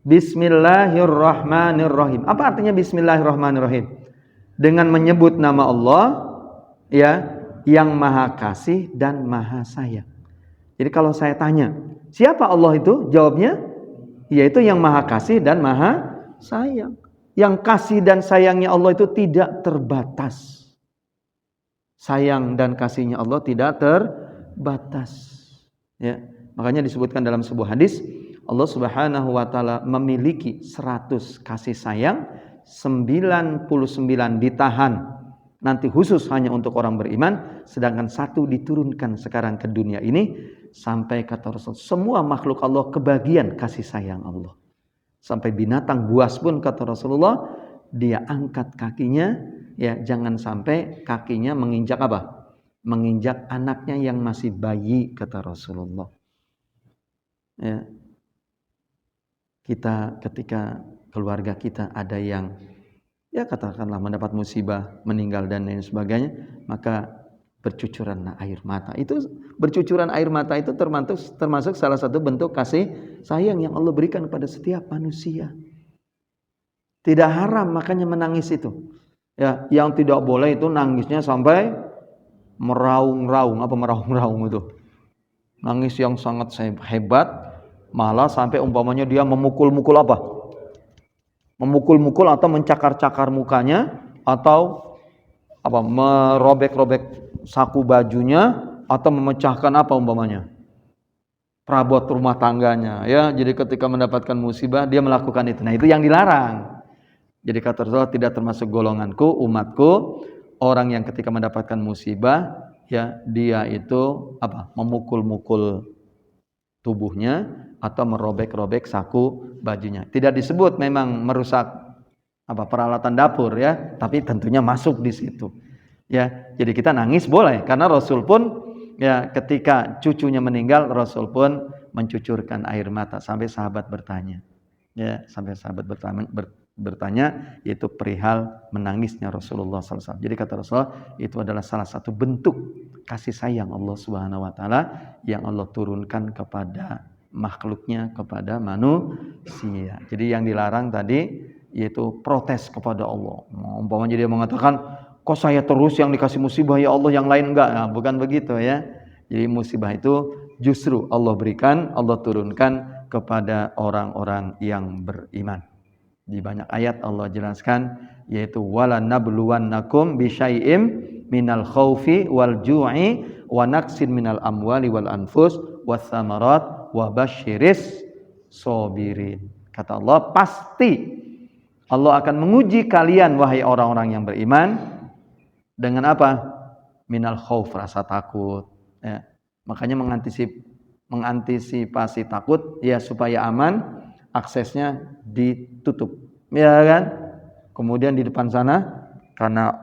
S1: Bismillahirrahmanirrahim. Apa artinya bismillahirrahmanirrahim? Dengan menyebut nama Allah ya, yang Maha Kasih dan Maha Sayang. Jadi kalau saya tanya, siapa Allah itu? Jawabnya yaitu yang Maha Kasih dan Maha Sayang. Yang kasih dan sayangnya Allah itu tidak terbatas. Sayang dan kasihnya Allah tidak terbatas. Ya. Makanya disebutkan dalam sebuah hadis, Allah Subhanahu wa ta'ala memiliki 100 kasih sayang, 99 ditahan nanti khusus hanya untuk orang beriman, sedangkan 1 diturunkan sekarang ke dunia ini. Sampai kata Rasul, semua makhluk Allah kebagian kasih sayang Allah. Sampai binatang buas pun kata Rasulullah, dia angkat kakinya, ya jangan sampai kakinya menginjak apa? Menginjak anaknya yang masih bayi kata Rasulullah. Ya. Kita ketika keluarga kita ada yang ya katakanlah mendapat musibah, meninggal dan lain sebagainya, maka bercucuran air mata. Itu bercucuran air mata itu termasuk salah satu bentuk kasih sayang yang Allah berikan kepada setiap manusia. Tidak haram makanya menangis itu. Ya, yang tidak boleh itu nangisnya sampai meraung-raung. Apa meraung-raung itu? Nangis yang sangat hebat, malah sampai umpamanya dia memukul-mukul apa? Memukul-mukul atau mencakar-cakar mukanya, atau apa? Merobek-robek saku bajunya, atau memecahkan apa umpamanya? Perabot rumah tangganya, ya. Jadi ketika mendapatkan musibah dia melakukan itu. Nah, itu yang dilarang. Jadi kata Rasulullah, tidak termasuk golonganku, umatku, orang yang ketika mendapatkan musibah, ya dia itu apa? Memukul-mukul tubuhnya atau merobek-robek saku bajunya. Tidak disebut memang merusak apa peralatan dapur ya, tapi tentunya masuk di situ. Ya, jadi kita nangis boleh karena Rasul pun ya ketika cucunya meninggal, Rasul pun mencucurkan air mata sampai sahabat bertanya. Ya, sampai sahabat bertanya yaitu perihal menangisnya Rasulullah SAW. Jadi kata Rasulullah, itu adalah salah satu bentuk kasih sayang Allah Subhanahu wa ta'ala yang Allah turunkan kepada makhluknya, kepada manusia. Jadi yang dilarang tadi yaitu protes kepada Allah. Umpamanya dia mengatakan, kok saya terus yang dikasih musibah ya Allah, yang lain enggak? Nah, bukan begitu ya. Jadi musibah itu justru Allah berikan, Allah turunkan kepada orang-orang yang beriman. Di banyak ayat Allah jelaskan, yaitu wala nabluwannakum bisyai'im minal khaufi wal ju'i wa naqsin minal amwali wal anfus was samarat wa basyiris sabirin. Kata Allah, pasti Allah akan menguji kalian wahai orang-orang yang beriman dengan apa? Minal khauf, rasa takut ya. Makanya mengantisipasi takut ya supaya aman, aksesnya ditutup, ya kan? Kemudian di depan sana karena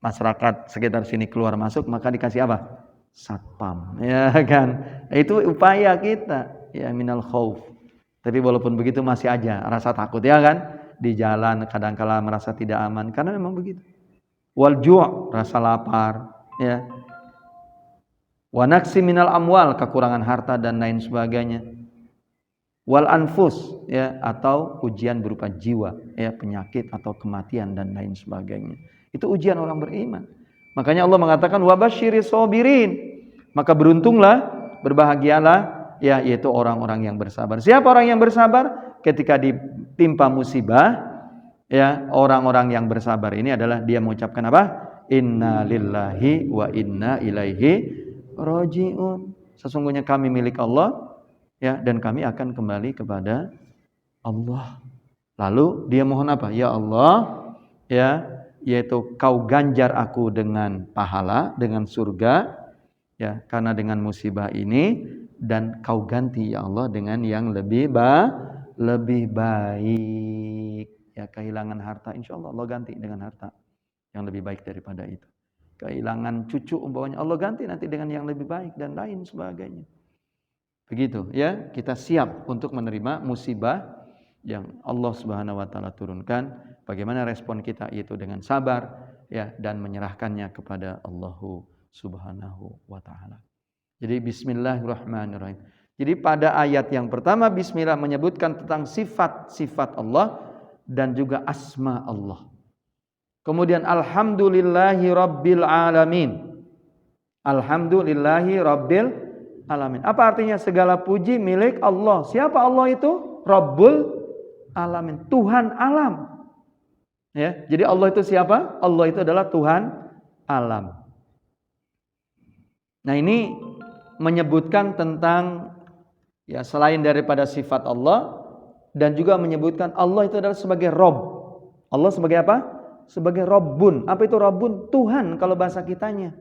S1: masyarakat sekitar sini keluar masuk, maka dikasih apa? Satpam, ya kan? Itu upaya kita, ya minal khauf. Tapi walaupun begitu masih aja rasa takut, ya kan? Di jalan kadang-kala merasa tidak aman karena memang begitu. Wal ju', rasa lapar, ya. Wa naqsi minal amwal, kekurangan harta dan lain sebagainya. Wal anfus, ya, atau ujian berupa jiwa, ya, penyakit atau kematian dan lain sebagainya. Itu ujian orang beriman. Makanya Allah mengatakan wa basyiris sabirin. Maka beruntunglah, berbahagialah, ya, yaitu orang-orang yang bersabar. Siapa orang yang bersabar? Ketika ditimpa musibah, ya, orang-orang yang bersabar ini adalah dia mengucapkan apa? Inna lillahi wa inna ilaihi raji'un. Sesungguhnya kami milik Allah, ya, dan kami akan kembali kepada Allah. Lalu dia mohon apa? Ya Allah, ya, yaitu kau ganjar aku dengan pahala, dengan surga, ya, karena dengan musibah ini, dan kau ganti ya Allah dengan yang lebih baik. Ya, kehilangan harta, insya Allah Allah ganti dengan harta yang lebih baik daripada itu. Kehilangan cucu umpamanya Allah ganti nanti dengan yang lebih baik dan lain sebagainya. Begitu ya, kita siap untuk menerima musibah yang Allah Subhanahu wa taala turunkan. Bagaimana respon kita, yaitu dengan sabar ya, dan menyerahkannya kepada Allah Subhanahu wa taala. Jadi bismillahirrahmanirrahim. Jadi pada ayat yang pertama bismillah menyebutkan tentang sifat-sifat Allah dan juga asma Allah. Kemudian alhamdulillahi rabbil alamin. Alhamdulillahi rabbil alamin. Apa artinya? Segala puji milik Allah. Siapa Allah itu? Rabbul alamin, Tuhan alam. Ya, jadi Allah itu siapa? Allah itu adalah Tuhan alam. Nah, ini menyebutkan tentang ya, selain daripada sifat Allah, dan juga menyebutkan Allah itu adalah sebagai Rabb. Allah sebagai apa? Sebagai Rabbun. Apa itu Rabbun? Tuhan kalau bahasa kitanya.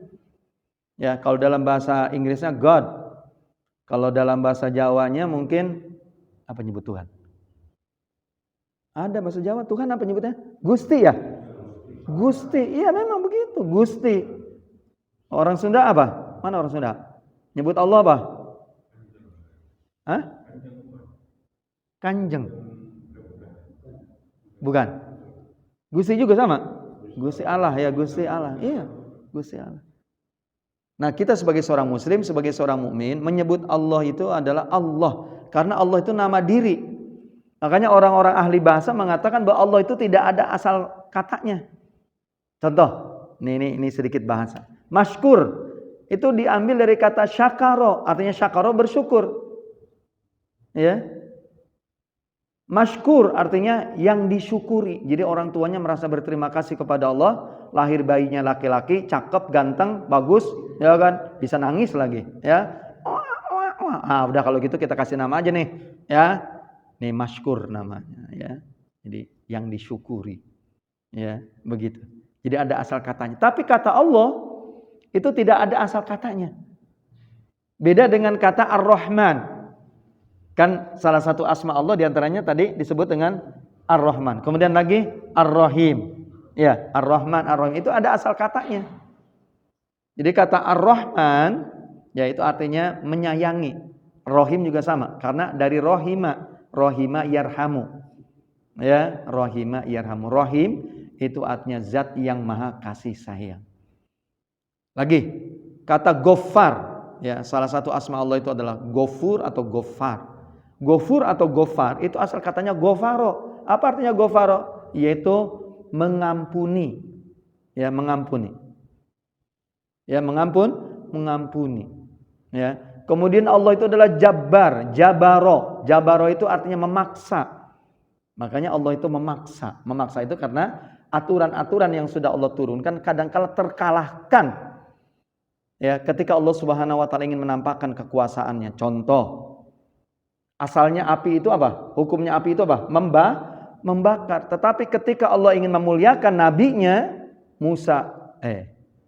S1: Ya, kalau dalam bahasa Inggrisnya God. Kalau dalam bahasa Jawanya mungkin apa nyebut Tuhan? Ada bahasa Jawa Tuhan apa nyebutnya? Gusti ya? Gusti. Iya memang begitu, Gusti. Orang Sunda apa? Mana orang Sunda? Nyebut Allah apa? Hah? Kanjeng. Bukan. Gusti juga sama? Gusti Allah ya, Gusti Allah. Iya, Gusti Allah. Nah, kita sebagai seorang muslim, sebagai seorang mukmin menyebut Allah itu adalah Allah, karena Allah itu nama diri. Makanya orang-orang ahli bahasa mengatakan bahwa Allah itu tidak ada asal katanya. Contoh, ini sedikit bahasa. Masykur itu diambil dari kata syakaro, artinya syakaro bersyukur. Ya. Masykur artinya yang disyukuri. Jadi orang tuanya merasa berterima kasih kepada Allah. Lahir bayinya laki-laki, cakep, ganteng, bagus, ya kan? Bisa nangis lagi, ya. Udah kalau gitu kita kasih nama aja nih, ya. Nih masykur namanya, ya. Jadi yang disyukuri, ya, begitu. Jadi ada asal katanya. Tapi kata Allah itu tidak ada asal katanya. Beda dengan kata Ar-Rahman. Kan salah satu asma Allah diantaranya tadi disebut dengan Ar-Rahman. Kemudian lagi Ar-Rahim. Ya, Ar-Rahman, Ar-Rahim itu ada asal katanya. Jadi kata Ar-Rahman ya itu artinya menyayangi. Rahim juga sama karena dari Rahima, Rahima yarhamu. Ya, Rahima yarhamu. Rahim itu artinya zat yang maha kasih sayang. Lagi kata Ghaffar, ya salah satu asma Allah itu adalah Ghafur atau Ghaffar. Ghafur atau Ghaffar itu asal katanya Ghafaro. Apa artinya Ghafaro? Yaitu mengampuni. Ya, mengampuni. Ya, mengampuni. Ya. Kemudian Allah itu adalah Jabbar, Jabaro. Jabaro itu artinya memaksa. Makanya Allah itu memaksa. Memaksa itu karena aturan-aturan yang sudah Allah turunkan kadang-kala terkalahkan. Ya, ketika Allah Subhanahu wa taala ingin menampakkan kekuasaannya. Contoh, asalnya api itu apa? Hukumnya api itu apa? Membakar. Tetapi ketika Allah ingin memuliakan nabinya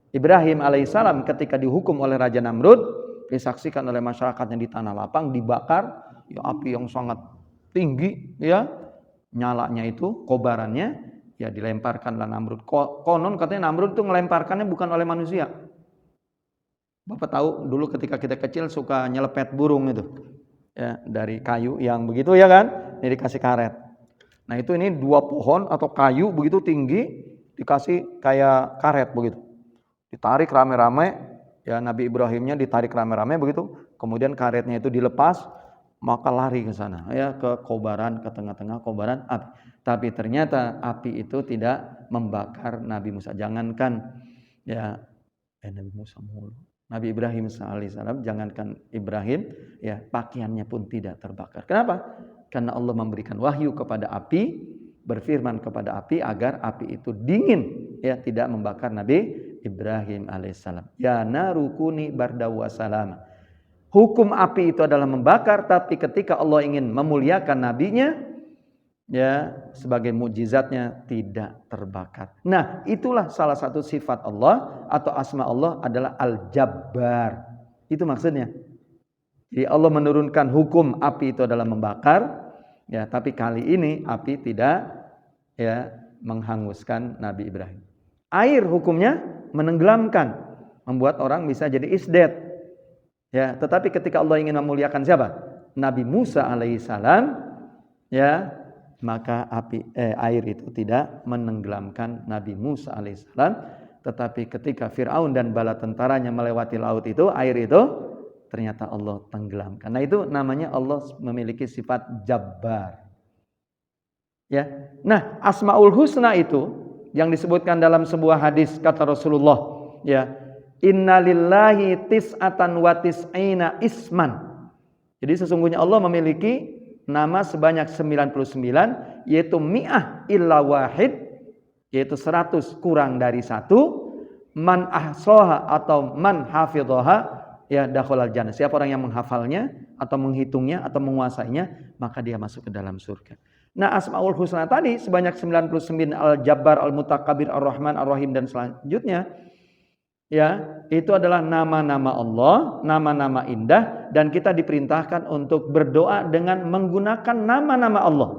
S1: Ibrahim alaihissalam ketika dihukum oleh Raja Namrud, disaksikan oleh masyarakatnya di tanah lapang, dibakar, ya api yang sangat tinggi, ya nyalanya itu, kobarannya, ya dilemparkanlah Namrud. Konon katanya Namrud itu melemparkannya bukan oleh manusia. Bapak tahu dulu ketika kita kecil suka nyelepet burung itu, ya dari kayu yang begitu ya kan, ini dikasih karet. Nah itu ini dua pohon atau kayu begitu tinggi dikasih kayak karet begitu, ditarik rame-rame, ya Nabi Ibrahimnya ditarik rame-rame begitu, kemudian karetnya itu dilepas, maka lari ke sana, ya ke kobaran, ke tengah-tengah kobaran api. Tapi ternyata api itu tidak membakar Nabi Musa. Jangankan ya Nabi Musa mulu, Nabi Ibrahim alaihissalam, jangankan Ibrahim, ya pakaiannya pun tidak terbakar. Kenapa? Karena Allah memberikan wahyu kepada api, berfirman kepada api agar api itu dingin, ya tidak membakar Nabi Ibrahim alaihissalam. Ya narukuni bardaw wa salam. Hukum api itu adalah membakar, tapi ketika Allah ingin memuliakan nabinya, ya, sebagai mukjizatnya tidak terbakar. Nah, itulah salah satu sifat Allah atau asma Allah adalah Al-Jabbar. Itu maksudnya. Jadi Allah menurunkan hukum api itu adalah membakar, ya, tapi kali ini api tidak ya menghanguskan Nabi Ibrahim. Air hukumnya menenggelamkan, membuat orang bisa jadi isdet. Ya, tetapi ketika Allah ingin memuliakan siapa? Nabi Musa alaihissalam, ya, maka air itu tidak menenggelamkan Nabi Musa alaihissalam, tetapi ketika Fir'aun dan bala tentaranya melewati laut itu, air itu ternyata Allah tenggelamkan. Nah, itu namanya Allah memiliki sifat Jabbar. Ya. Nah, Asmaul Husna itu yang disebutkan dalam sebuah hadis kata Rasulullah, ya, innalillahi tis'atan wa tis'ina isman. Jadi sesungguhnya Allah memiliki nama sebanyak 99, yaitu mi'ah illa wahid, yaitu 100 kurang dari 1, man ahsoha atau man hafidhoha, ya, dakhalal jannah. Siapa orang yang menghafalnya atau menghitungnya atau menguasainya, maka dia masuk ke dalam surga. Nah, Asmaul Husna tadi sebanyak 99, Al-Jabbar, Al-Mutakabbir, Ar-Rahman, Ar-Rahim dan selanjutnya, ya, itu adalah nama-nama Allah, nama-nama indah, dan kita diperintahkan untuk berdoa dengan menggunakan nama-nama Allah.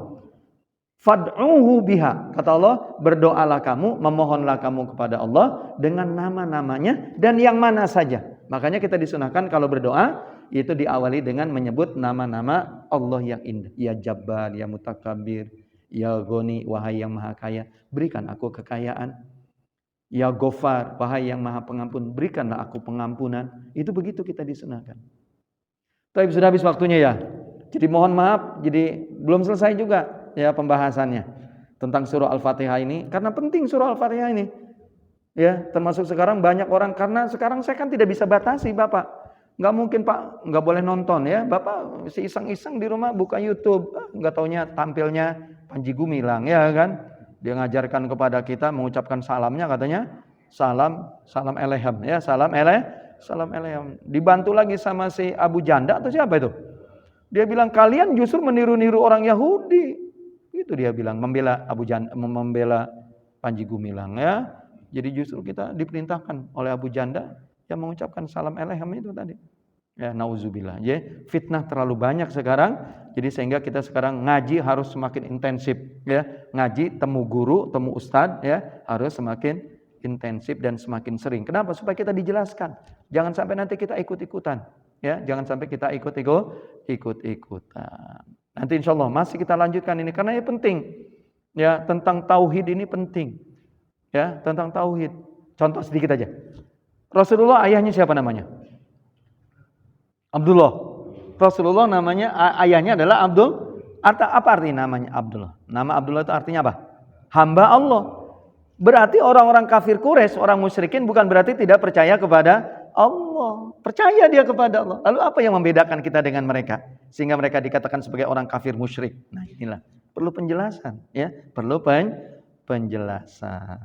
S1: Fad'uhu biha, kata Allah, berdoalah kamu, memohonlah kamu kepada Allah dengan nama-namanya dan yang mana saja. Makanya kita disunahkan kalau berdoa itu diawali dengan menyebut nama-nama Allah yang indah. Ya Jabbar, ya Mutakabbir, ya Ghani, wahai yang maha kaya, berikan aku kekayaan. Ya Ghafar, wahai yang maha pengampun, berikanlah aku pengampunan. Itu begitu kita disunahkan. Tapi sudah habis waktunya ya. Jadi mohon maaf, jadi belum selesai juga ya pembahasannya tentang surah Al-Fatihah ini, karena penting surah Al-Fatihah ini. Ya, termasuk sekarang banyak orang, karena sekarang saya kan tidak bisa batasi, Bapak. Nggak mungkin, Pak, nggak boleh nonton ya. Bapak si iseng-iseng di rumah buka YouTube, nggak taunya tampilnya Panji Gumilang, ya kan? Dia ngajarkan kepada kita mengucapkan salamnya, katanya salam elehem, ya, salam elehem. Dibantu lagi sama si Abu Janda atau siapa itu? Dia bilang kalian justru meniru-niru orang Yahudi. Itu dia bilang, membela Abu Janda, membela Panji Gumilang, ya. Jadi justru kita diperintahkan oleh Abu Janda yang mengucapkan salam elehem itu tadi. Ya, nauzubillah. Ya, fitnah terlalu banyak sekarang. Jadi sehingga kita sekarang ngaji harus semakin intensif, ya. Ngaji, temu guru, temu ustadz, ya, harus semakin intensif dan semakin sering. Kenapa? Supaya kita dijelaskan. Jangan sampai nanti kita ikut-ikutan, ya. Jangan sampai kita ikut-ikutan. Nanti insya Allah masih kita lanjutkan ini karena ini penting. Ya, tentang tauhid ini penting. Ya, tentang tauhid. Contoh sedikit aja. Rasulullah ayahnya siapa namanya? Abdullah. Rasulullah namanya, ayahnya adalah Abdul. Apa arti namanya Abdullah? Nama Abdullah itu artinya apa? Hamba Allah. Berarti orang-orang kafir Quraisy, orang musyrikin bukan berarti tidak percaya kepada Allah. Percaya dia kepada Allah. Lalu apa yang membedakan kita dengan mereka sehingga mereka dikatakan sebagai orang kafir musyrik? Nah, inilah perlu penjelasan, ya. Perlu penjelasan.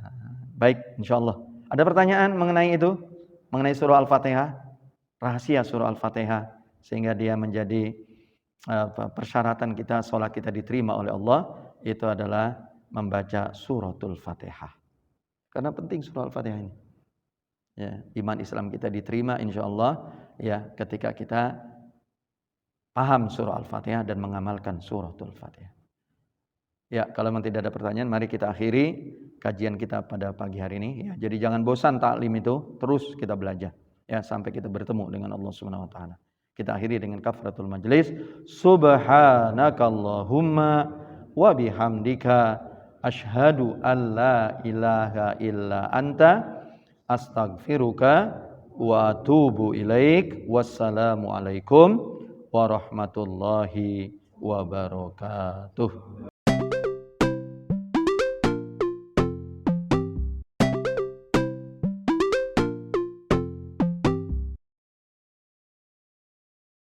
S1: Baik, insyaallah. Ada pertanyaan mengenai itu? Mengenai surah Al-Fatihah? Rahasia surah Al-Fatihah sehingga dia menjadi persyaratan kita, sholat kita diterima oleh Allah, itu adalah membaca suratul Fatihah. Karena penting surah Al-Fatihah ini. Ya, iman Islam kita diterima insyaallah, ya, ketika kita paham surah Al-Fatihah dan mengamalkan suratul Fatihah. Ya, kalau memang tidak ada pertanyaan, mari kita akhiri kajian kita pada pagi hari ini. Ya, jadi jangan bosan taklim itu, terus kita belajar, ya, sampai kita bertemu dengan Allah Subhanahu Wa Taala. Kita akhiri dengan kafaratul majlis. Subhanakallahumma wa bihamdika asyhadu an la ilaha illa anta astaghfiruka wa atubu ilaik. Wassalamu alaikum warahmatullahi wabarakatuh.